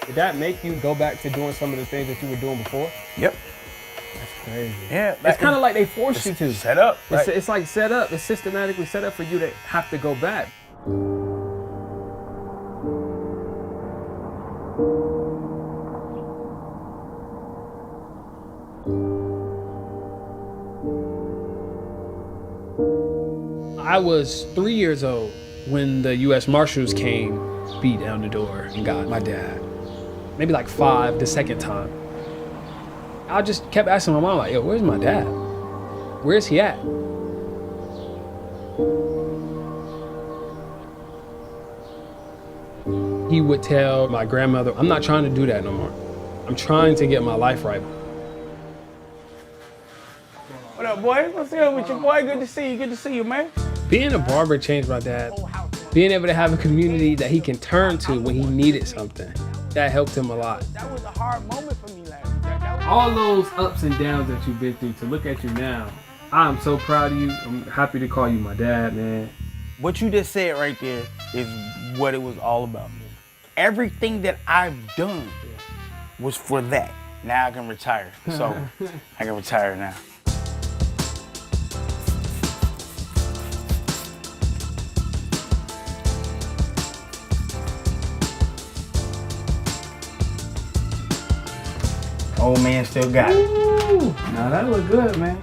Did that make you go back to doing some of the things that you were doing before? Yep. That's crazy. Yeah. It's kind of like they force you to. Set up. Right? It's like set up. It's systematically set up for you to have to go back. I was 3 years old when the U.S. Marshals came, beat down the door, and got my dad. Maybe like 5 the second time. I just kept asking my mom, like, yo, where's my dad? Where's he at? He would tell my grandmother, I'm not trying to do that no more. I'm trying to get my life right. What up, boy? What's up with you, boy? Good to see you. Good to see you, man. Being a barber changed my dad. Being able to have a community that he can turn to when he needed something, that helped him a lot. That was a hard moment for me last year. All those ups and downs that you've been through, to look at you now, I'm so proud of you. I'm happy to call you my dad, man. What you just said right there is what it was all about. Everything that I've done was for that. Now I can retire. So I can retire now. Old man still got it. Ooh, now that look good, man.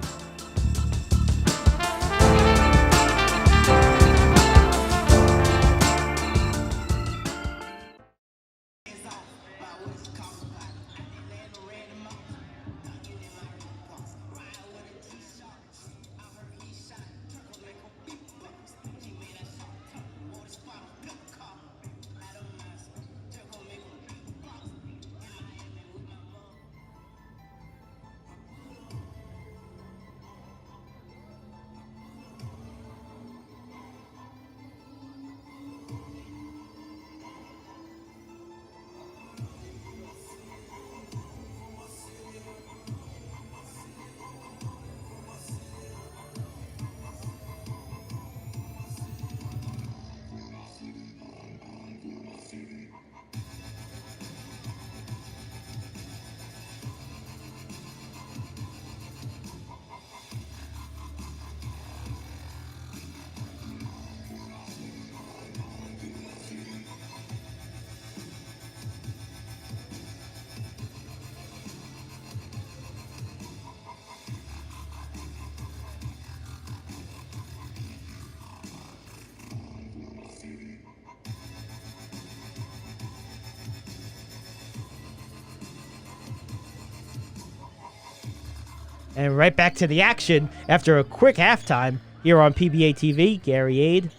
And right back to the action after a quick halftime here on PBA TV. Gary Aid.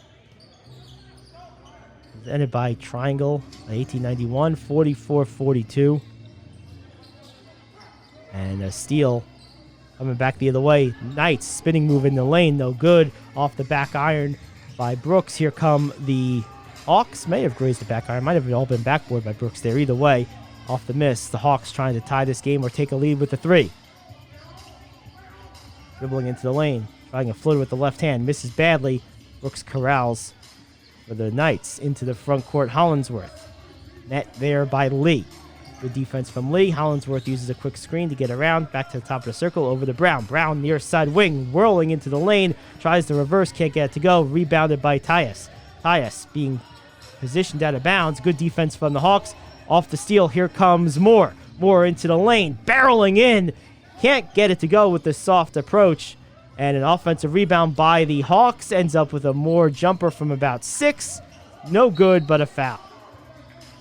Presented by Triangle, 1891, 44-42. And a steal coming back the other way. Knights spinning move in the lane, no good. Off the back iron by Brooks. Here come the Hawks. May have grazed the back iron. Might have all been backboard by Brooks there. Either way, off the miss. The Hawks trying to tie this game or take a lead with the 3. Dribbling into the lane. Trying a floater with the left hand. Misses badly. Brooks corrals for the Knights into the front court. Hollingsworth. Net there by Lee. Good defense from Lee. Hollingsworth uses a quick screen to get around. Back to the top of the circle over to Brown. Brown near side wing. Whirling into the lane. Tries to reverse. Can't get it to go. Rebounded by Tyus. Tyus being positioned out of bounds. Good defense from the Hawks. Off the steal. Here comes Moore. Moore into the lane. Barreling in. Can't get it to go with the soft approach. And an offensive rebound by the Hawks. Ends up with a Moore jumper from about 6. No good, but a foul.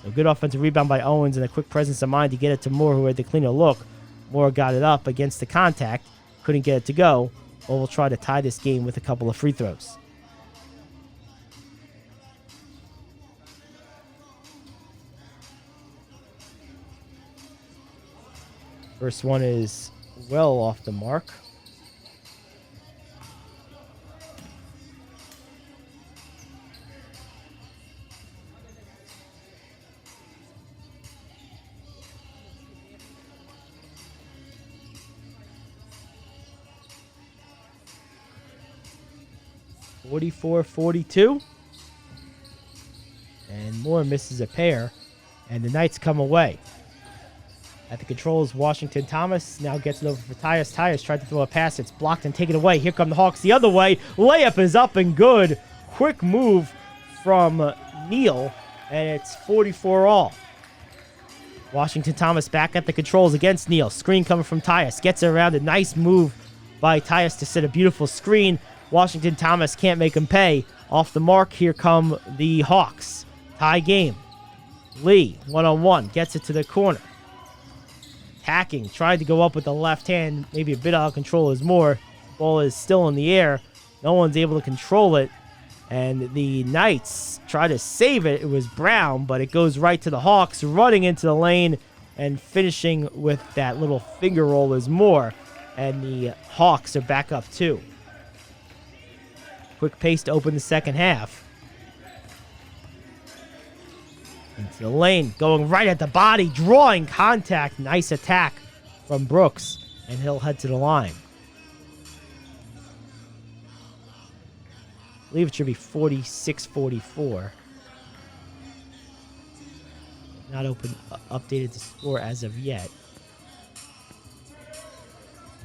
A good offensive rebound by Owens and a quick presence of mind to get it to Moore, who had the cleaner look. Moore got it up against the contact. Couldn't get it to go. But we'll try to tie this game with a couple of free throws. First one is well off the mark. (44-42). And Moore misses a pair. And the Knights come away. At the controls, Washington Thomas now gets it over for Tyus. Tyus tried to throw a pass. It's blocked and taken away. Here come the Hawks the other way. Layup is up and good. Quick move from Neal. And it's 44-all. Washington Thomas back at the controls against Neal. Screen coming from Tyus. Gets it around. A nice move by Tyus to set a beautiful screen. Washington Thomas can't make him pay. Off the mark, here come the Hawks. Tie game. Lee, one-on-one, gets it to the corner. Hacking, tried to go up with the left hand. Maybe a bit out of control is more. Ball is still in the air. No one's able to control it. And the Knights try to save it. It was Brown, but it goes right to the Hawks, running into the lane and finishing with that little finger roll is more. And the Hawks are back up 2. Quick pace to open the second half. Into the lane, going right at the body, drawing contact. Nice attack from Brooks, and he'll head to the line. I believe it should be 46-44. Not updated the score as of yet.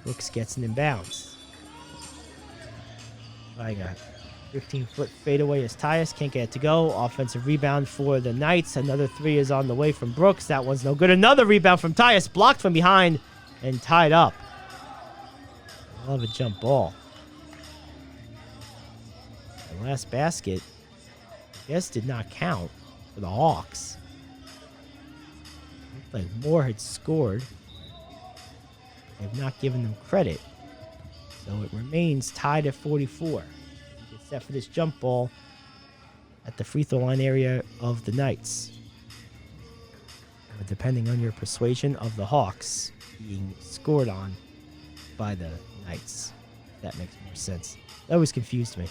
Brooks gets an inbounds. I got 15-foot fadeaway as Tyus. Can't get it to go. Offensive rebound for the Knights. Another 3 is on the way from Brooks. That one's no good. Another rebound from Tyus. Blocked from behind and tied up. I love a jump ball. The last basket, I guess, did not count for the Hawks. Looked like Moore had scored. They've not given them credit. So it remains tied at 44. Get set for this jump ball at the free throw line area of the Knights. Depending on your persuasion of the Hawks being scored on by the Knights. That makes more sense. That always confused me.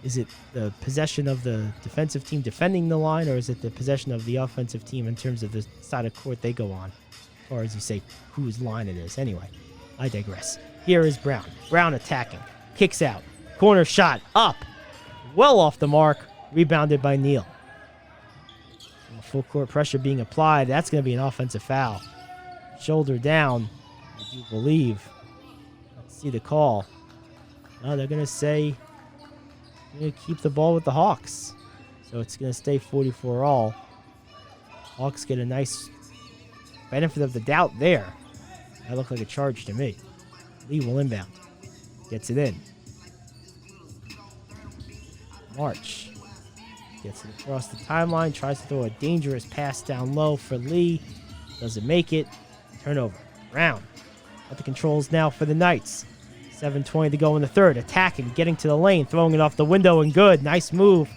Is it the possession of the defensive team defending the line, or is it the possession of the offensive team in terms of the side of court they go on? Or as you say, whose line it is. Anyway, I digress. Here is Brown. Brown attacking. Kicks out. Corner shot. Up. Well off the mark. Rebounded by Neal. Full court pressure being applied. That's going to be an offensive foul. Shoulder down, I do believe. Let's see the call. No, they're going to say they're going to keep the ball with the Hawks. So it's going to stay 44-all. Hawks get a nice benefit of the doubt there. That looked like a charge to me. Lee will inbound. Gets it in. March. Gets it across the timeline. Tries to throw a dangerous pass down low for Lee. Doesn't make it. Turnover. Brown. At the controls now for the Knights. 7:20 to go in the third. Attacking, getting to the lane, throwing it off the window, and good. Nice move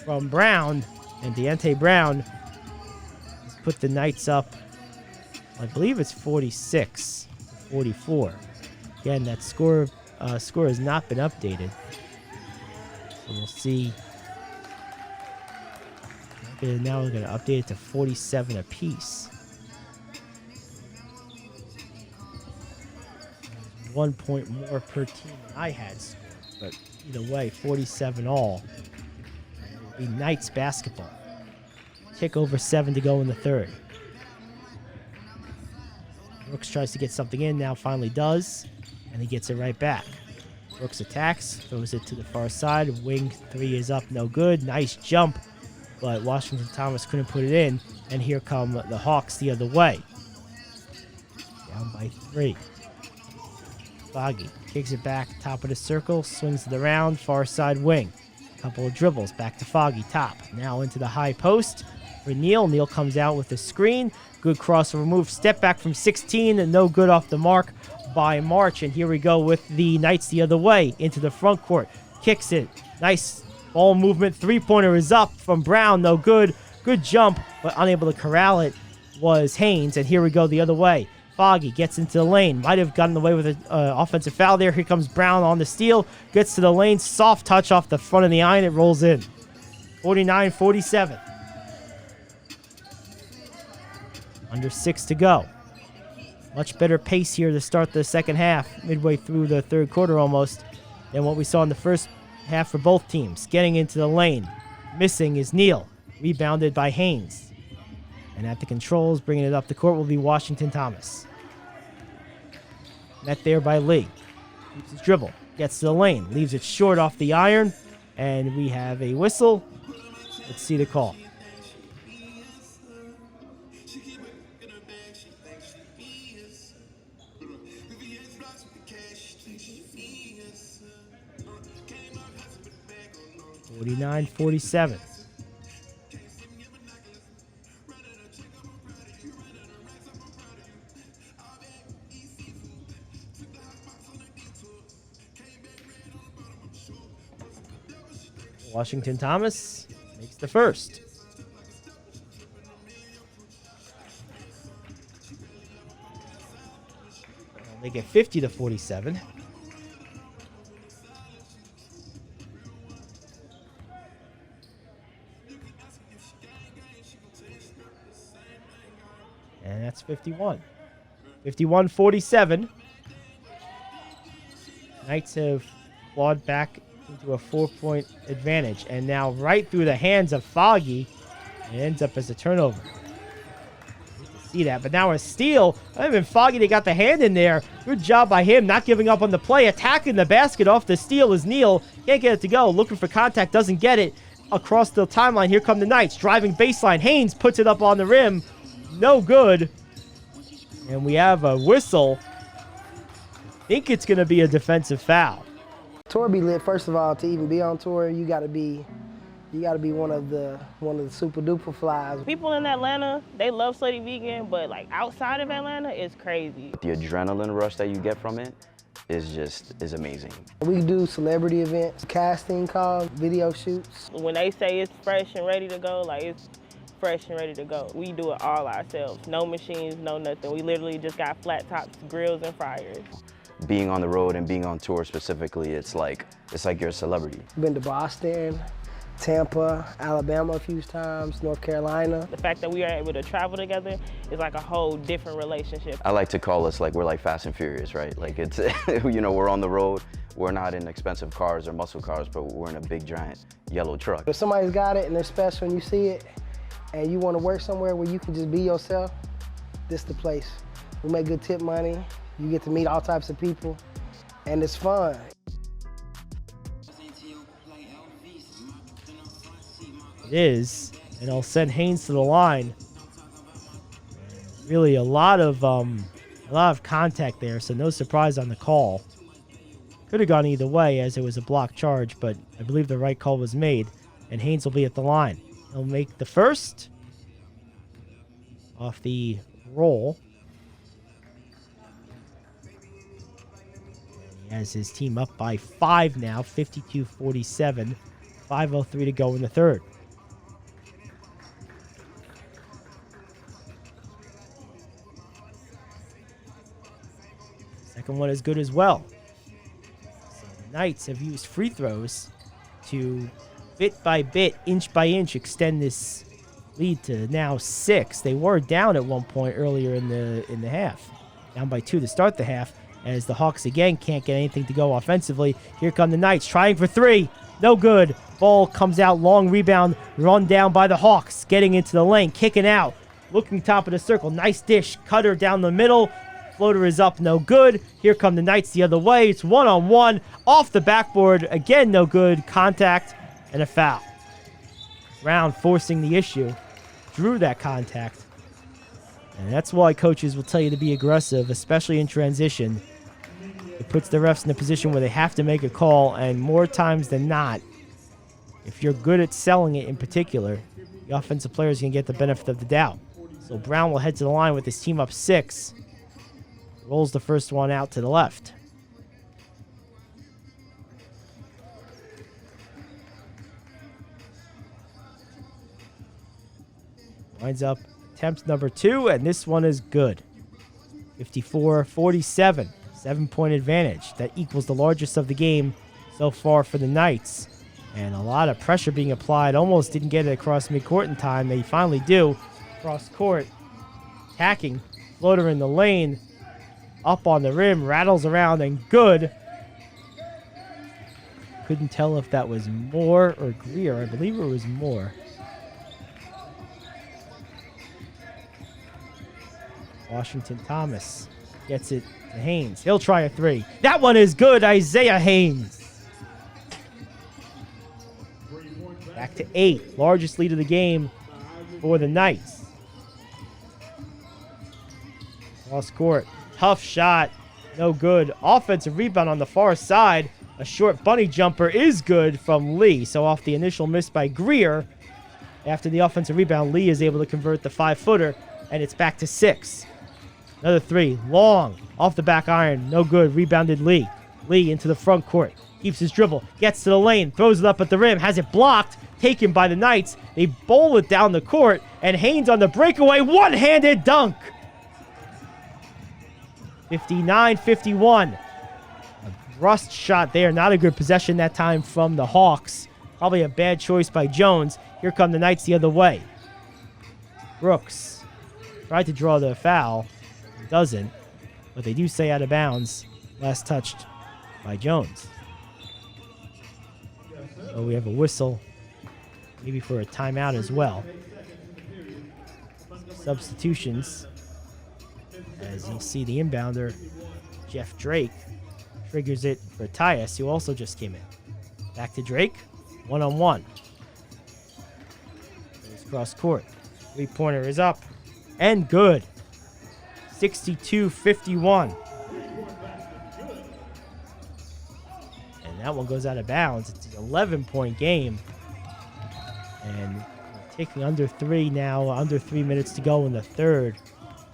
from Brown. And Deontay Brown has put the Knights up, I believe it's 46-44. Again, that score has not been updated. So we'll see. Okay, now we're going to update it to 47 apiece. 1 point more per team than I had scored. But either way, 47 all. The Knights basketball. Tick over 7 to go in the third. Brooks tries to get something in, now finally does, and he gets it right back. Brooks attacks, throws it to the far side. Wing 3 is up, no good. Nice jump, but Washington Thomas couldn't put it in, and here come the Hawks the other way. Down by 3. Foggy kicks it back, top of the circle, swings it around, far side wing. Couple of dribbles, back to Foggy, top. Now into the high post for Neal. Neal comes out with a screen. Good crossover move. Step back from 16, and no good off the mark by March. And here we go with the Knights the other way into the front court. Kicks it. Nice ball movement. Three-pointer is up from Brown. No good. Good jump, but unable to corral it was Haynes. And here we go the other way. Foggy gets into the lane. Might have gotten away with an offensive foul there. Here comes Brown on the steal. Gets to the lane. Soft touch off the front of the iron. It rolls in. 49-47. Under 6 to go. Much better pace here to start the second half, midway through the third quarter almost, than what we saw in the first half for both teams. Getting into the lane. Missing is Neal. Rebounded by Haynes. And at the controls, bringing it up the court will be Washington Thomas. Met there by Lee. Keeps his dribble. Gets to the lane. Leaves it short off the iron. And we have a whistle. Let's see the call. (49-47). Washington Thomas makes the first. They get 50-47. And that's 51. 51-47. Knights have clawed back into a 4-point advantage. And now right through the hands of Foggy, it ends up as a turnover. See that, but now a steal. Even Foggy, they got the hand in there. Good job by him, not giving up on the play. Attacking the basket off the steal is Neal. Can't get it to go. Looking for contact, doesn't get it. Across the timeline, here come the Knights. Driving baseline. Haynes puts it up on the rim. No good. And we have a whistle. I think it's going to be a defensive foul. Tour be lit. First of all, to even be on tour, you got to be one of the super duper flies. People in Atlanta, they love Slutty Vegan, but like outside of Atlanta, it's crazy. The adrenaline rush that you get from it is amazing. We do celebrity events, casting calls, video shoots. When they say it's fresh and ready to go, like it's fresh and ready to go. We do it all ourselves. No machines, no nothing. We literally just got flat tops, grills, and fryers. Being on the road and being on tour specifically, it's like you're a celebrity. Been to Boston, Tampa, Alabama a few times, North Carolina. The fact that we are able to travel together is like a whole different relationship. I like to call us like we're like Fast and Furious, right? Like it's, you know, we're on the road. We're not in expensive cars or muscle cars, but we're in a big giant yellow truck. If somebody's got it and they're special and you see it, and you want to work somewhere where you can just be yourself, this the place. We make good tip money. You get to meet all types of people, and it's fun. It is, and I'll send Haynes to the line. Really, a lot of contact there, so no surprise on the call. Could have gone either way, as it was a block charge, but I believe the right call was made, and Haynes will be at the line. He'll make the first off the roll. as his team up by 5 now, 52-47. 5:03 to go in the third. Second one is good as well. So the Knights have used free throws to bit by bit, inch by inch, extend this lead to now 6. They were down at one point earlier in the half. Down by 2 to start the half, as the Hawks again can't get anything to go offensively. Here come the Knights trying for 3. No good. Ball comes out, long rebound, run down by the Hawks. Getting into the lane, kicking out. Looking top of the circle. Nice dish. Cutter down the middle. Floater is up, no good. Here come the Knights the other way. It's one-on-one. Off the backboard. Again, no good. Contact and a foul. Brown forcing the issue. Drew that contact. And that's why coaches will tell you to be aggressive, especially in transition. It puts the refs in a position where they have to make a call, and more times than not, if you're good at selling it in particular, the offensive player is going to get the benefit of the doubt. So Brown will head to the line with his team up 6. Rolls the first one out to the left. Winds up attempt number 2, and this one is good. 54-47. 7-point advantage. That equals the largest of the game so far for the Knights. And a lot of pressure being applied. Almost didn't get it across midcourt in time. They finally do. Cross court. Attacking. Floater in the lane. Up on the rim. Rattles around and good. Couldn't tell if that was Moore or Greer. I believe it was Moore. Washington Thomas gets it to Haynes. He'll try a 3. That one is good. Isaiah Haynes. Back to 8. Largest lead of the game for the Knights. Cross court. Tough shot. No good. Offensive rebound on the far side. A short bunny jumper is good from Lee. So off the initial miss by Greer, after the offensive rebound, Lee is able to convert the 5-footer, and it's back to 6. Another 3. Long. Off the back iron. No good. Rebounded Lee. Lee into the front court. Keeps his dribble. Gets to the lane. Throws it up at the rim. Has it blocked. Taken by the Knights. They bowl it down the court. And Haynes on the breakaway. One-handed dunk. 59-51. A rust shot there. Not a good possession that time from the Hawks. Probably a bad choice by Jones. Here come the Knights the other way. Brooks tried to draw the foul. Doesn't, but they do stay out of bounds. Last touched by Jones. So we have a whistle, maybe for a timeout as well. Substitutions, as you'll see the inbounder, Jeff Drake, triggers it for Tyus, who also just came in. Back to Drake, one-on-one. Goes cross court. 3-pointer is up, and good. 62-51. And that one goes out of bounds. It's an 11-point game. And we're taking under 3 now, under 3 minutes to go in the third.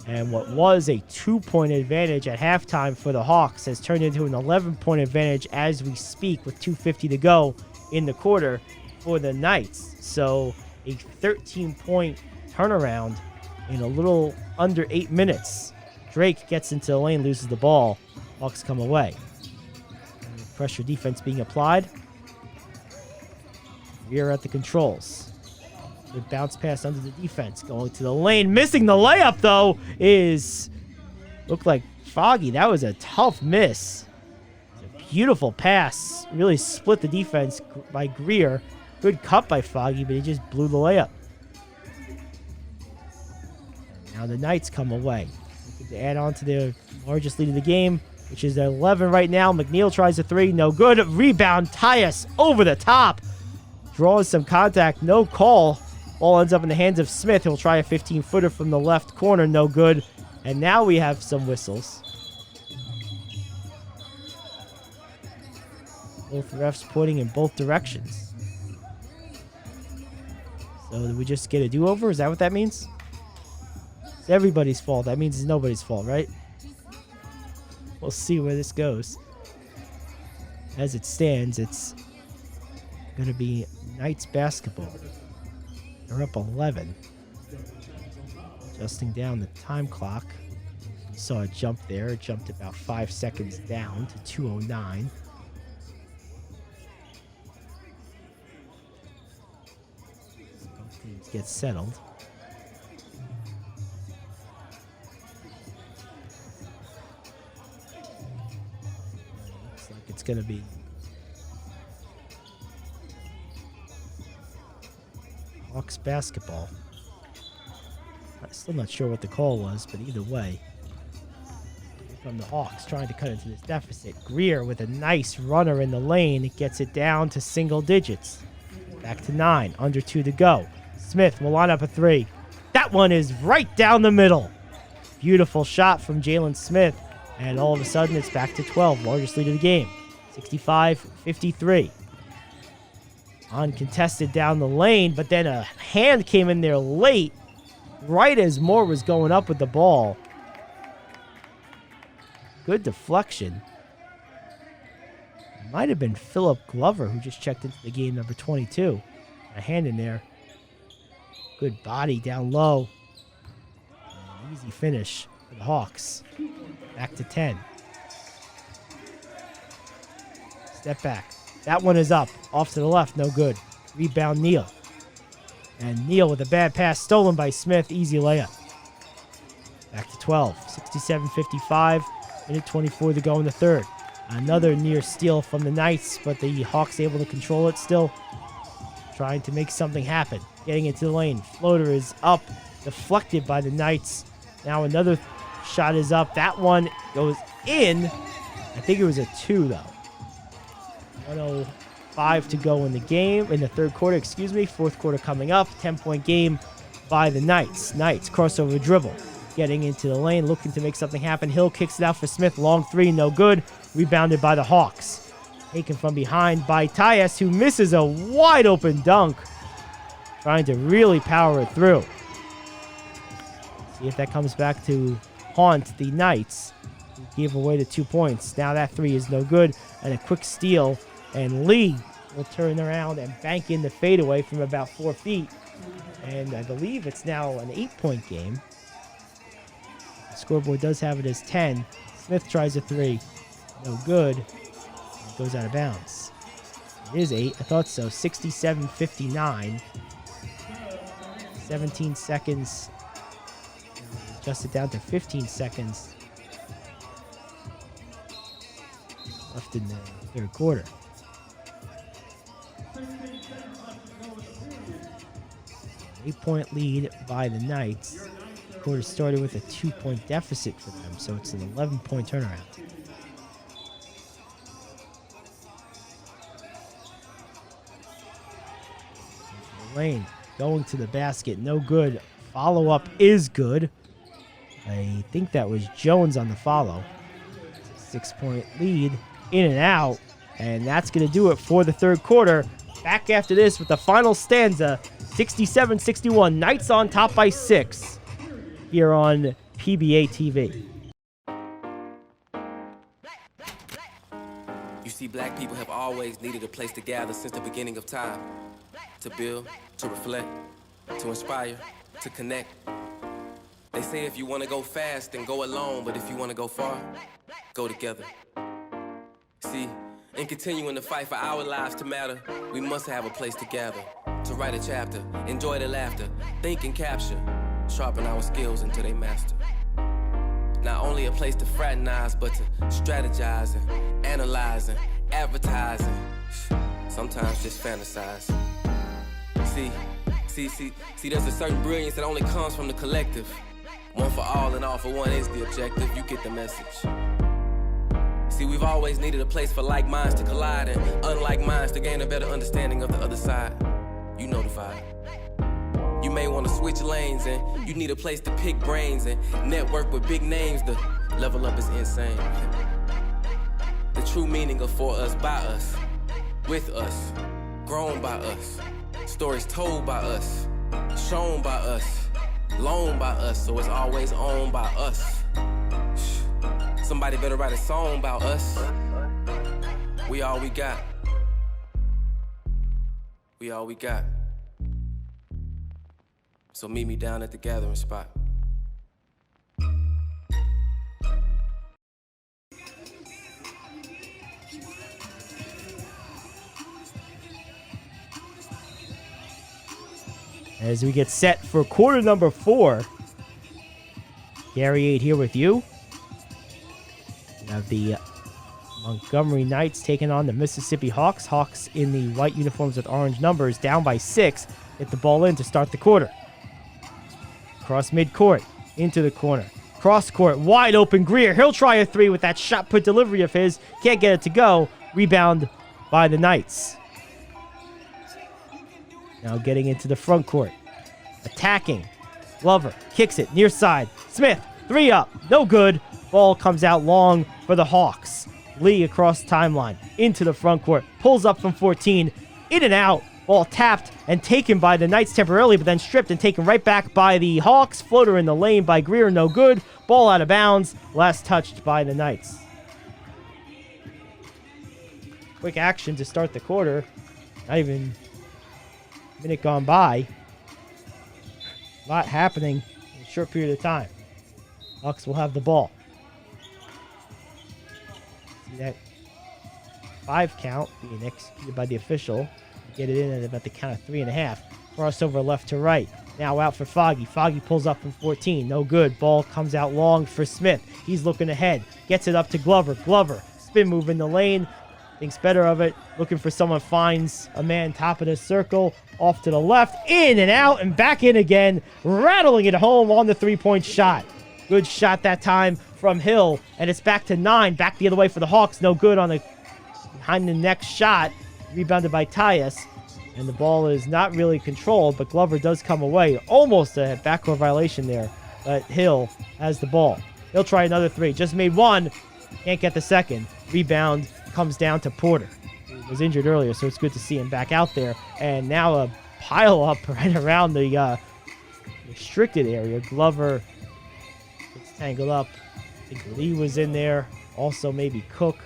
And what was a 2-point advantage at halftime for the Hawks has turned into an 11-point advantage as we speak with 2:50 to go in the quarter for the Knights. So a 13-point turnaround in a little under 8 minutes. Drake gets into the lane, loses the ball. Hawks come away. Pressure defense being applied. We're at the controls. Good bounce pass under the defense. Going to the lane. Missing the layup, though, looked like Foggy. That was a tough miss. A beautiful pass. Really split the defense by Greer. Good cut by Foggy, but he just blew the layup. Now the Knights come away. To add on to the largest lead of the game, which is 11 right now. McNeil tries a 3. No good. Rebound. Tyus over the top. Draws some contact. No call. Ball ends up in the hands of Smith. He'll try a 15-footer from the left corner. No good. And now we have some whistles. Both refs pointing in both directions. So did we just get a do-over? Is that what that means? It's everybody's fault. That means it's nobody's fault, right? We'll see where this goes. As it stands, it's going to be Knights basketball. They're up 11. Adjusting down the time clock. You saw a jump there. It jumped about 5 seconds down to 2:09. Both teams get settled. Looks like it's going to be Hawks basketball. I'm still not sure what the call was, but either way, here come the Hawks trying to cut into this deficit. Greer with a nice runner in the lane gets it down to single digits. Back to 9, under 2 to go. Smith will line up a 3. That one is right down the middle. Beautiful shot from Jalen Smith, and all of a sudden it's back to 12, largest lead of the game. 65-53. Uncontested down the lane, but then a hand came in there late, right as Moore was going up with the ball. Good deflection. Might have been Philip Glover who just checked into the game, number 22. A hand in there. Good body down low. An easy finish for the Hawks. Back to 10. Step back. That one is up. Off to the left. No good. Rebound Neal. And Neal with a bad pass stolen by Smith. Easy layup. Back to 12. 67-55. Minute 24 to go in the third. Another near steal from the Knights, but the Hawks able to control it still. Trying to make something happen. Getting into the lane. Floater is up. Deflected by the Knights. Now another shot is up. That one goes in. I think it was a 2, though. 1:05 to go in the game, in the third quarter, excuse me. Fourth quarter coming up. 10-point game by the Knights. Knights crossover dribble. Getting into the lane, looking to make something happen. Hill kicks it out for Smith. Long 3, no good. Rebounded by the Hawks. Taken from behind by Tyus, who misses a wide open dunk. Trying to really power it through. See if that comes back to haunt the Knights. Who gave away the 2 points. Now that 3 is no good. And a quick steal. And Lee will turn around and bank in the fadeaway from about 4 feet. And I believe it's now an 8-point game. The scoreboard does have it as 10. Smith tries a 3. No good. It goes out of bounds. It is 8. I thought so. 67-59. 17 seconds. Adjust it down to 15 seconds left in the third quarter. Eight-point lead by the Knights. The quarter started with a 2-point deficit for them, so it's an 11-point turnaround. Lane going to the basket, no good. Follow-up is good. I think that was Jones on the follow. 6-point lead, in and out, and that's going to do it for the third quarter. Back after this with the final stanza, 67-61, Knights on top by 6 here on PBA TV. You see, black people have always needed a place to gather since the beginning of time. To build, to reflect, to inspire, to connect. They say if you want to go fast, then go alone, but if you want to go far, go together. See, in continuing to fight for our lives to matter, we must have a place to gather, to write a chapter, enjoy the laughter, think and capture, sharpen our skills until they master. Not only a place to fraternize, but to strategize and analyze and advertise and sometimes just fantasize. See, there's a certain brilliance that only comes from the collective. One for all and all for one is the objective. You get the message. See, we've always needed a place for like minds to collide and unlike minds to gain a better understanding of the other side. You know the vibe. You may want to switch lanes and you need a place to pick brains and network with big names. The level up is insane. The true meaning of for us, by us, with us, grown by us, stories told by us, shown by us, loaned by us, so it's always owned by us. Somebody better write a song about us. We all we got. We all we got. So meet me down at the gathering spot. As we get set for quarter number 4. Gary 8 here with you. We have the Montgomery Knights taking on the Mississippi Hawks. Hawks in the white uniforms with orange numbers, down by 6. Get the ball in to start the quarter. Cross midcourt, into the corner. Cross court, wide open Greer. He'll try a 3 with that shot put delivery of his. Can't get it to go. Rebound by the Knights. Now getting into the front court. Attacking. Glover kicks it near side. Smith, 3 up. No good. Ball comes out long for the Hawks. Lee across timeline. Into the front court. Pulls up from 14. In and out. Ball tapped and taken by the Knights temporarily, but then stripped and taken right back by the Hawks. Floater in the lane by Greer. No good. Ball out of bounds. Last touched by the Knights. Quick action to start the quarter. Not even a minute gone by. A lot happening in a short period of time. Hawks will have the ball. See that 5 count being executed by the official. Get it in at about the count of 3.5. Crossover left to right. Now out for Foggy. Foggy pulls up from 14. No good. Ball comes out long for Smith. He's looking ahead. Gets it up to Glover. Glover. Spin move in the lane. Thinks better of it. Looking for someone. Finds a man top of the circle. Off to the left. In and out and back in again. Rattling it home on the 3-point shot. Good shot that time from Hill. And it's back to 9. Back the other way for the Hawks. No good on the behind the neck shot. Rebounded by Tyus. And the ball is not really controlled, but Glover does come away. Almost a backcourt violation there. But Hill has the ball. He'll try another 3. Just made 1. Can't get the second. Rebound comes down to Porter. He was injured earlier, so it's good to see him back out there. And now a pile up right around the restricted area. Glover gets tangled up. I think Lee was in there. Also maybe Cook.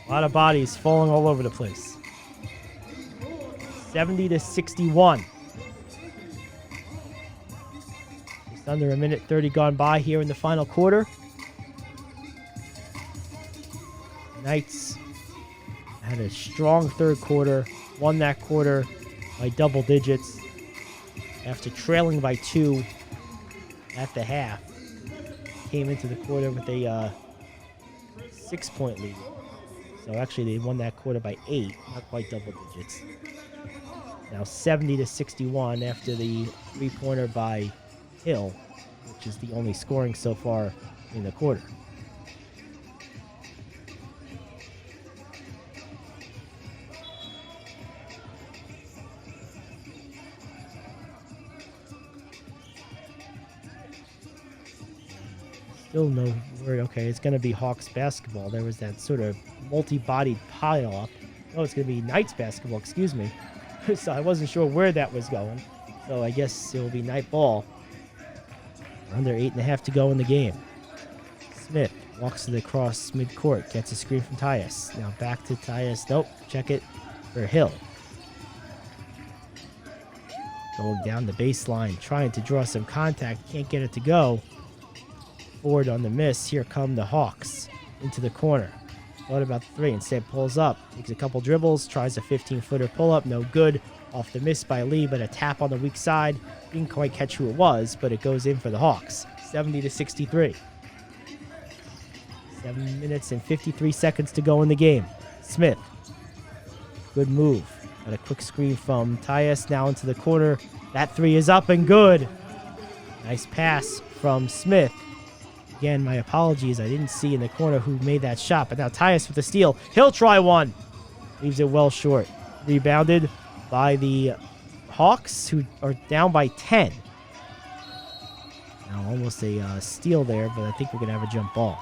A lot of bodies falling all over the place. 70-61. Just under a minute 30 gone by here in the final quarter. Knights had a strong third quarter. Won that quarter by double digits. After trailing by 2 at the half. Came into the quarter with a 6-point lead. So actually they won that quarter by 8, not quite double digits. Now 70-61 after the 3-pointer by Hill, which is the only scoring so far in the quarter. Still no word. Okay, it's going to be Hawks basketball. There was that sort of multi-bodied pile up. Oh, it's going to be Knights basketball, excuse me. So I wasn't sure where that was going. So I guess it will be Knight ball. Under 8.5 to go in the game. Smith walks to the cross midcourt. Gets a screen from Tyus. Now back to Tyus. Nope. Check it for Hill. Going down the baseline. Trying to draw some contact. Can't get it to go. Forward on the miss. Here come the Hawks into the corner. Thought about the 3. Instead pulls up. Takes a couple dribbles. Tries a 15-footer pull-up. No good. Off the miss by Lee, but a tap on the weak side. Didn't quite catch who it was, but it goes in for the Hawks. 70-63. 7 minutes and 53 seconds to go in the game. Smith. Good move. Got a quick screen from Tyus. Now into the corner. That 3 is up and good. Nice pass from Smith. Again, my apologies. I didn't see in the corner who made that shot, but now Tyus with the steal. He'll try one. Leaves it well short. Rebounded by the Hawks, who are down by 10. Now almost a steal there, but I think we're going to have a jump ball.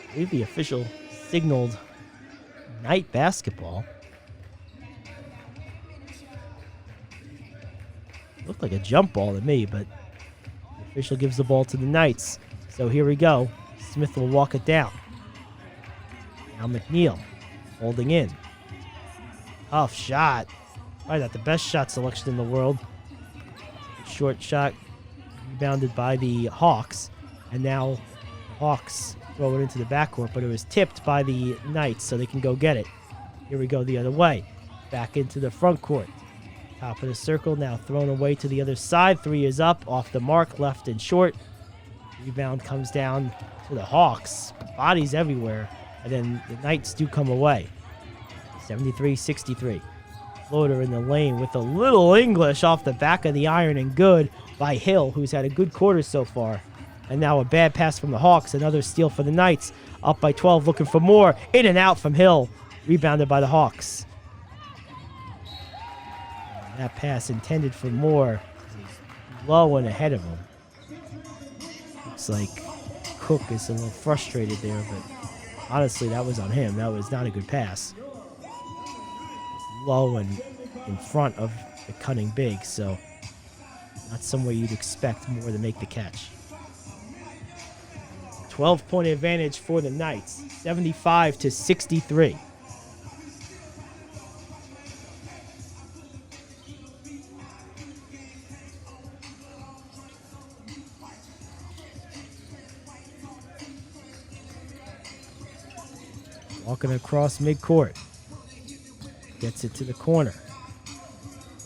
I believe the official signaled Knight basketball. Looked like a jump ball to me, but the official gives the ball to the Knights. So here we go. Smith will walk it down. Now McNeil holding in. Tough shot. Probably not the best shot selection in the world. Short shot rebounded by the Hawks. And now the Hawks throw it into the backcourt, but it was tipped by the Knights, so they can go get it. Here we go the other way. Back into the front court. Top of the circle, now thrown away to the other side. 3 is up, off the mark, left and short. Rebound comes down to the Hawks. Bodies everywhere. And then the Knights do come away. 73-63. Floater in the lane with a little English off the back of the iron, and good by Hill, who's had a good quarter so far. And now a bad pass from the Hawks. Another steal for the Knights. Up by 12, looking for more. In and out from Hill. Rebounded by the Hawks. And that pass intended for Moore. Low and ahead of him. Looks like Cook is a little frustrated there, but honestly, that was on him. That was not a good pass. Low and in front of the cunning big, so not somewhere you'd expect Moore to make the catch. 12-point advantage for the Knights, 75-63. Walking across midcourt. Gets it to the corner.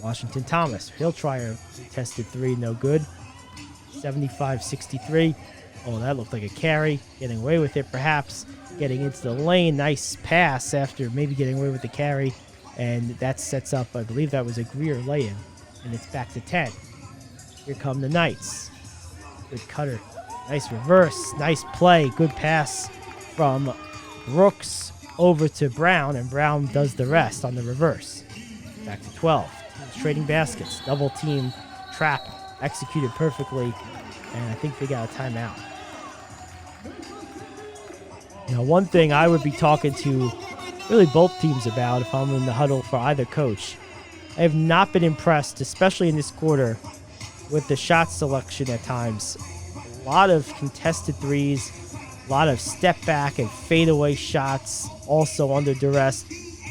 Washington Thomas. He'll try a contested 3, no good. 75-63. Oh, that looked like a carry. Getting away with it, perhaps. Getting into the lane. Nice pass after maybe getting away with the carry. And that sets up, I believe that was a Greer lay-in. And it's back to 10. Here come the Knights. Good cutter. Nice reverse. Nice play. Good pass from Brooks over to Brown, and Brown does the rest on the reverse. Back to 12. Teams trading baskets. Double team trap executed perfectly, and I think they got a timeout. Now, one thing I would be talking to really both teams about if I'm in the huddle for either coach, I have not been impressed, especially in this quarter, with the shot selection at times. A lot of contested threes, a lot of step back and fadeaway shots, also under duress.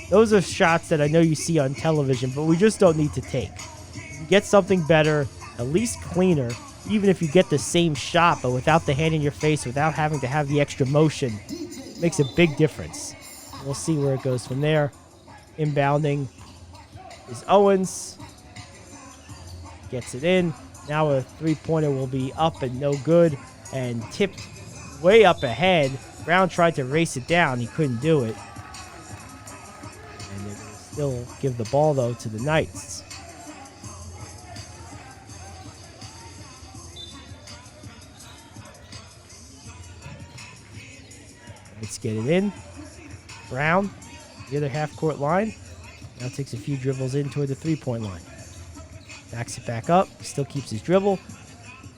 Those are shots that I know you see on television, but we just don't need to take. You get something better, at least cleaner, even if you get the same shot, but without the hand in your face, without having to have the extra motion, makes a big difference. We'll see where it goes from there. Inbounding is Owens. Gets it in. Now a three-pointer will be up and no good, and tipped way up ahead. Brown tried to race it down. He couldn't do it. And it will still give the ball, though, to the Knights. Let's get it in. Brown, the other half-court line. Now takes a few dribbles in toward the three-point line. Backs it back up. Still keeps his dribble.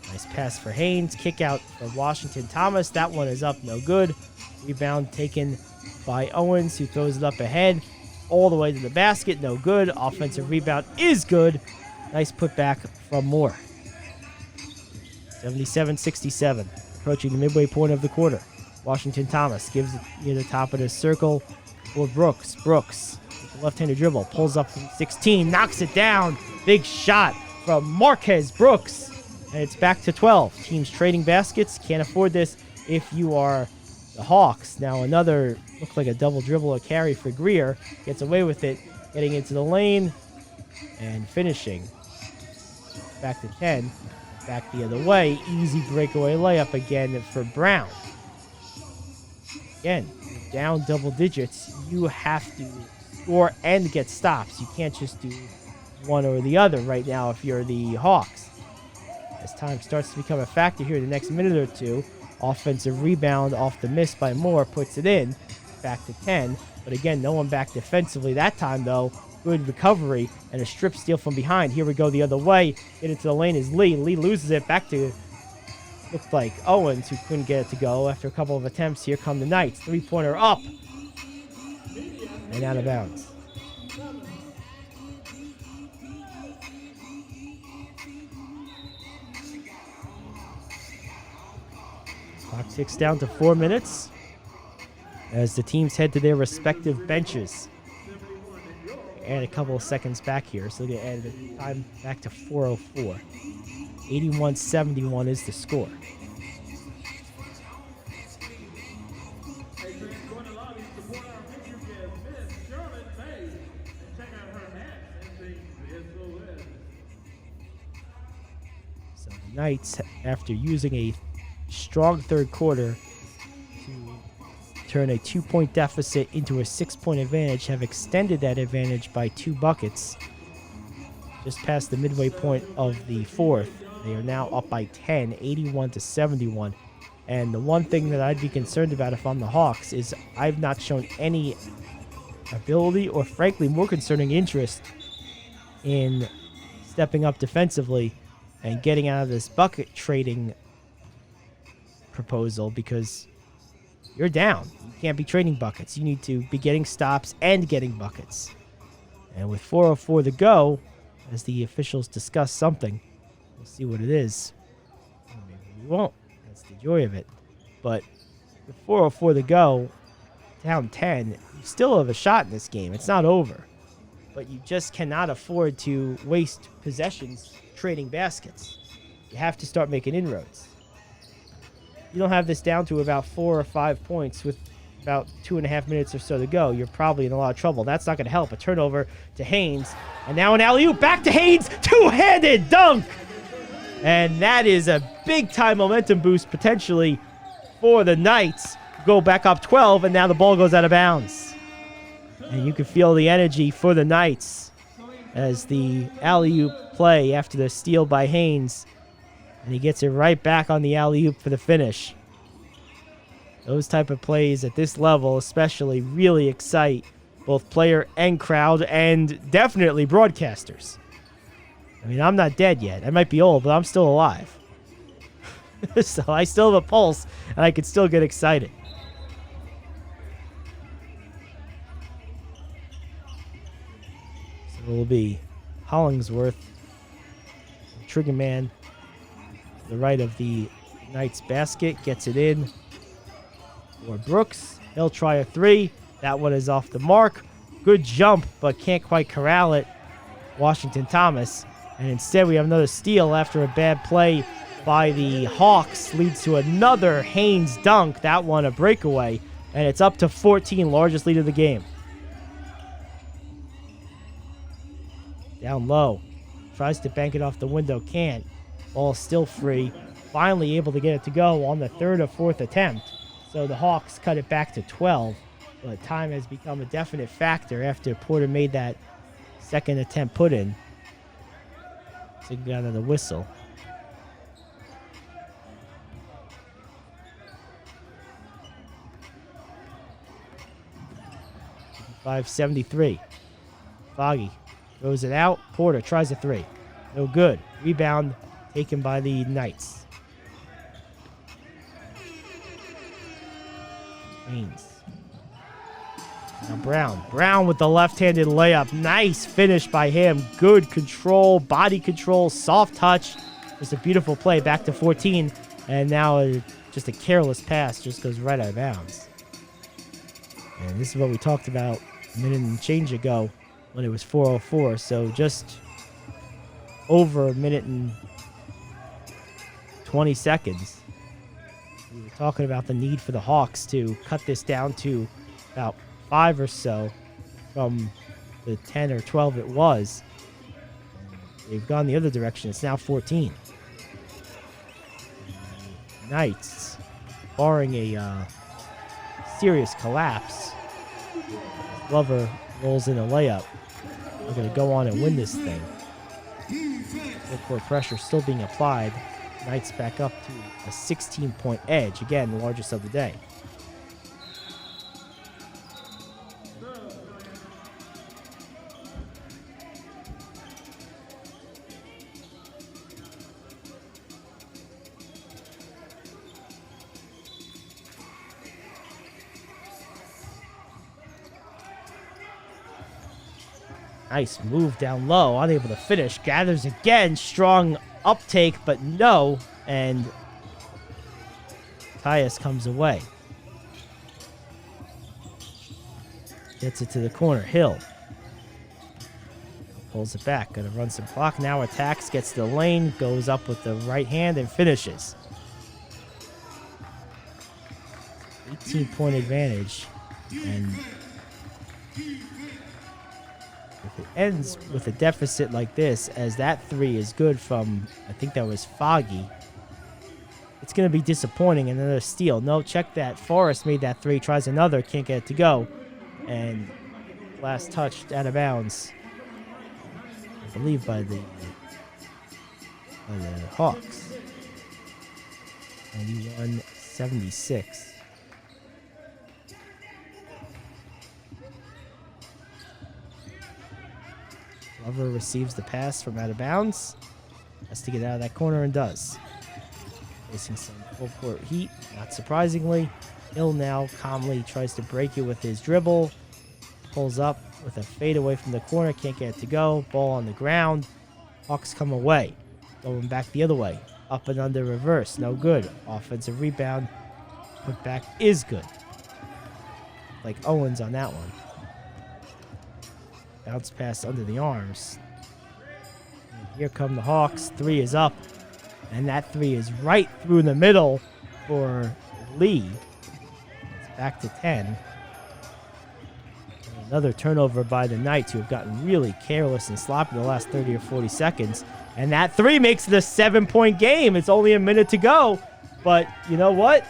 Nice pass for Haynes. Kick out for Washington Thomas. That one is up, no good. Rebound taken by Owens, who throws it up ahead. All the way to the basket, no good. Offensive rebound is good. Nice putback from Moore. 77-67. Approaching the midway point of the quarter. Washington Thomas gives it near the top of the circle for Brooks. Brooks, with the left-handed dribble, pulls up from 16, knocks it down. Big shot from Marquez Brooks. And it's back to 12. Teams trading baskets. Can't afford this if you are the Hawks. Now another, looked like a double dribble or carry for Greer. Gets away with it, getting into the lane and finishing. Back to 10. Back the other way. Easy breakaway layup again for Brown. Again, down double digits. You have to score and get stops. You can't just do one or the other right now if you're the Hawks. As time starts to become a factor here in the next minute or two, offensive rebound off the miss by Moore puts it in. Back to 10. But again, no one back defensively that time, though. Good recovery and a strip steal from behind. Here we go the other way. Get into the lane is Lee. Lee loses it back to, looked like Owens, who couldn't get it to go after a couple of attempts. Here come the Knights. Three-pointer up. and out of bounds. Clock ticks down to 4 minutes as the teams head to their respective benches. Add a couple of seconds back here, so they add the time back to 4:04. 81-71 is the score. So the Knights, after using a strong third quarter to turn a 2-point deficit into a 6-point advantage, have extended that advantage by 2 buckets. Just past the midway point of the fourth, they are now up by 10, 81-71. And the one thing that I'd be concerned about if I'm the Hawks is I've not shown any ability or, frankly, more concerning interest in stepping up defensively and getting out of this bucket trading proposal, because you're down. You can't be trading buckets. You need to be getting stops and getting buckets. And with 4:04 to go, as the officials discuss something, we'll see what it is. Maybe we won't. That's the joy of it. But with 4:04 to go, down 10, you still have a shot in this game. It's not over. But you just cannot afford to waste possessions trading baskets. You have to start making inroads. You don't have this down to about 4 or 5 points with about 2.5 minutes or so to go. You're probably in a lot of trouble. That's not going to help. A turnover to Haynes. And now an alley-oop. Back to Haynes. Two-handed dunk. And that is a big-time momentum boost potentially for the Knights. Go back up 12, and now the ball goes out of bounds. And you can feel the energy for the Knights as the alley-oop play after the steal by Haynes. And he gets it right back on the alley-oop for the finish. Those type of plays at this level especially really excite both player and crowd, and definitely broadcasters. I mean, I'm not dead yet. I might be old, but I'm still alive. So I still have a pulse, and I can still get excited. So it will be Hollingsworth, trigger man, the right of the Knights basket, gets it in for Brooks. He'll try a 3. That one is off the mark. Good jump, but can't quite corral it. Washington Thomas. And instead we have another steal after a bad play by the Hawks. Leads to another Haynes dunk. That one a breakaway. And it's up to 14, largest lead of the game. Down low. Tries to bank it off the window. Can't. Ball still free. Finally able to get it to go on the 3rd or 4th attempt. So the Hawks cut it back to 12. But time has become a definite factor after Porter made that second attempt put in. So he got the whistle. .573. Foggy throws it out. Porter tries a 3. No good. Rebound taken by the Knights. Haynes. Now Brown. Brown with the left-handed layup. Nice finish by him. Good control, body control, soft touch. Just a beautiful play. Back to 14. And now just a careless pass. Just goes right out of bounds. And this is what we talked about a minute and change ago when it was 4:04. So just over a minute and 20 seconds. We were talking about the need for the Hawks to cut this down to about 5 or so from the 10 or 12 it was. They've gone the other direction. It's now 14. Knights, barring a serious collapse, Glover rolls in a layup. They're going to go on and win this thing. Full-court pressure still being applied. Knights back up to a 16-point edge. Again, the largest of the day. Nice move down low, unable to finish. Gathers again, strong uptake, but no. And Tyus comes away. Gets it to the corner. Hill pulls it back. Gonna run some clock. Now attacks, gets to the lane, goes up with the right hand and finishes. 18-point advantage. And if it ends with a deficit like this, as that three is good from, I think that was Foggy, it's going to be disappointing. Another steal. No, check that. Forrest made that three, tries another, can't get it to go. And last touch out of bounds, I believe, by the Hawks. 91-76. Glover receives the pass from out of bounds. Has to get out of that corner and does. Facing some full court heat, not surprisingly. Hill now calmly tries to break it with his dribble. Pulls up with a fade away from the corner, can't get it to go. Ball on the ground. Hawks come away. Going back the other way. Up and under reverse, no good. Offensive rebound. Put back is good. Like Owens on that one. Bounce pass under the arms. And here come the Hawks. Three is up. And that three is right through the middle for Lee. It's back to 10. And another turnover by the Knights, who have gotten really careless and sloppy the last 30 or 40 seconds. And that three makes it a 7-point game. It's only a minute to go. But you know what?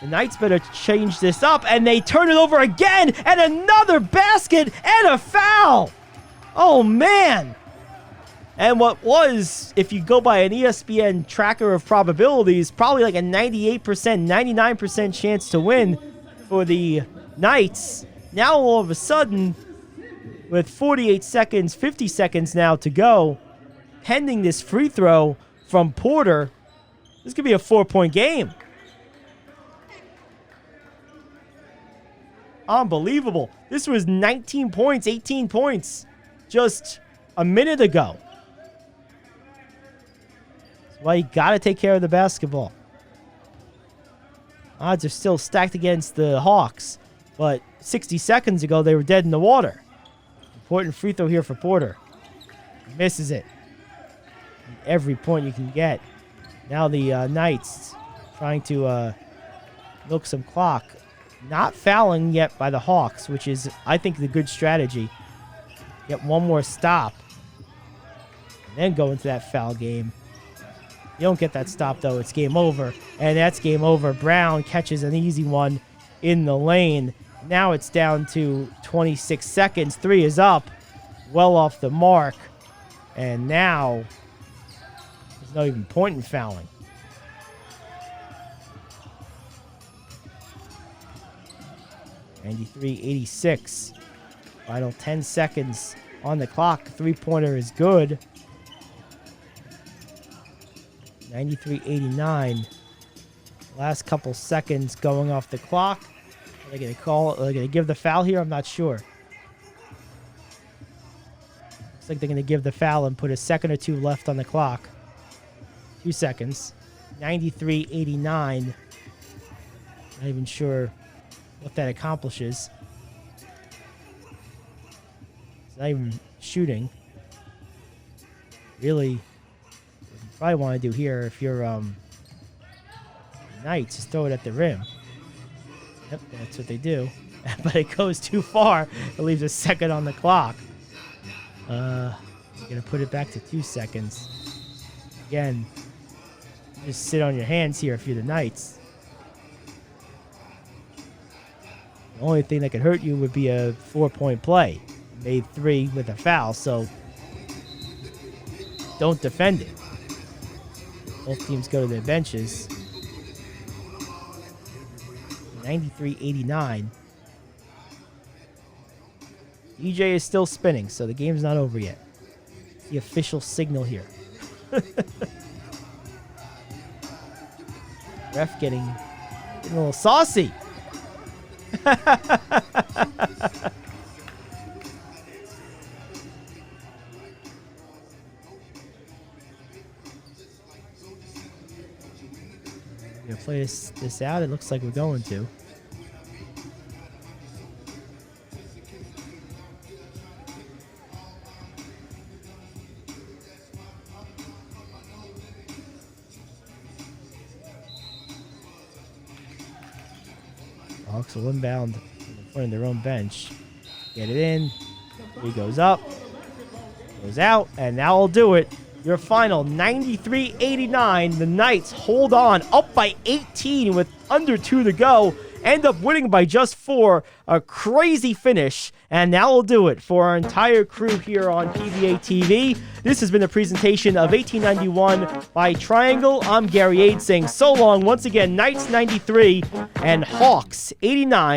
The Knights better change this up, and they turn it over again, and another basket, and a foul! Oh, man! And what was, if you go by an ESPN tracker of probabilities, probably like a 98%, 99% chance to win for the Knights. Now, all of a sudden, with 48 seconds, 50 seconds now to go, pending this free throw from Porter, this could be a 4-point game. Unbelievable. This was 19 points, 18 points just a minute ago. That's why you got to take care of the basketball. Odds are still stacked against the Hawks, but 60 seconds ago they were dead in the water. Important free throw here for Porter. Misses it. Every point you can get. Now the Knights trying to milk some clock. Not fouling yet by the Hawks, which is, I think, the good strategy. Get one more stop. And then go into that foul game. You don't get that stop, though. It's game over. And that's game over. Brown catches an easy one in the lane. Now it's down to 26 seconds. Three is up. Well off the mark. And now there's no even point in fouling. 93-86. Final 10 seconds on the clock. Three-pointer is good. 93-89. Last couple seconds going off the clock. Are they going to call? Are they going to give the foul here? I'm not sure. Looks like they're going to give the foul and put a second or two left on the clock. 2 seconds. 93-89. Not even sure what that accomplishes. It's not even shooting. Really, what you probably want to do here, if you're Knights, is throw it at the rim. Yep, that's what they do. But it goes too far. It leaves a second on the clock. You're going to put it back to 2 seconds. Again, just sit on your hands here if you're the Knights. The only thing that could hurt you would be a 4-point play. Made 3 with a foul, so don't defend it. Both teams go to their benches. 93-89. DJ is still spinning, so the game's not over yet. It's the official signal here. Ref getting a little saucy. play this out. It looks like we're going to. Hawks will inbound in front of their own bench. Get it in. He goes up. Goes out. And that will do it. Your final 93-89. The Knights hold on, up by 18 with under 2 to go. End up winning by just 4. A crazy finish. And that will do it for our entire crew here on PBA TV. This has been a presentation of 1891 by Triangle. I'm Gary Ade saying so long. Once again, Knights 93 and Hawks 89.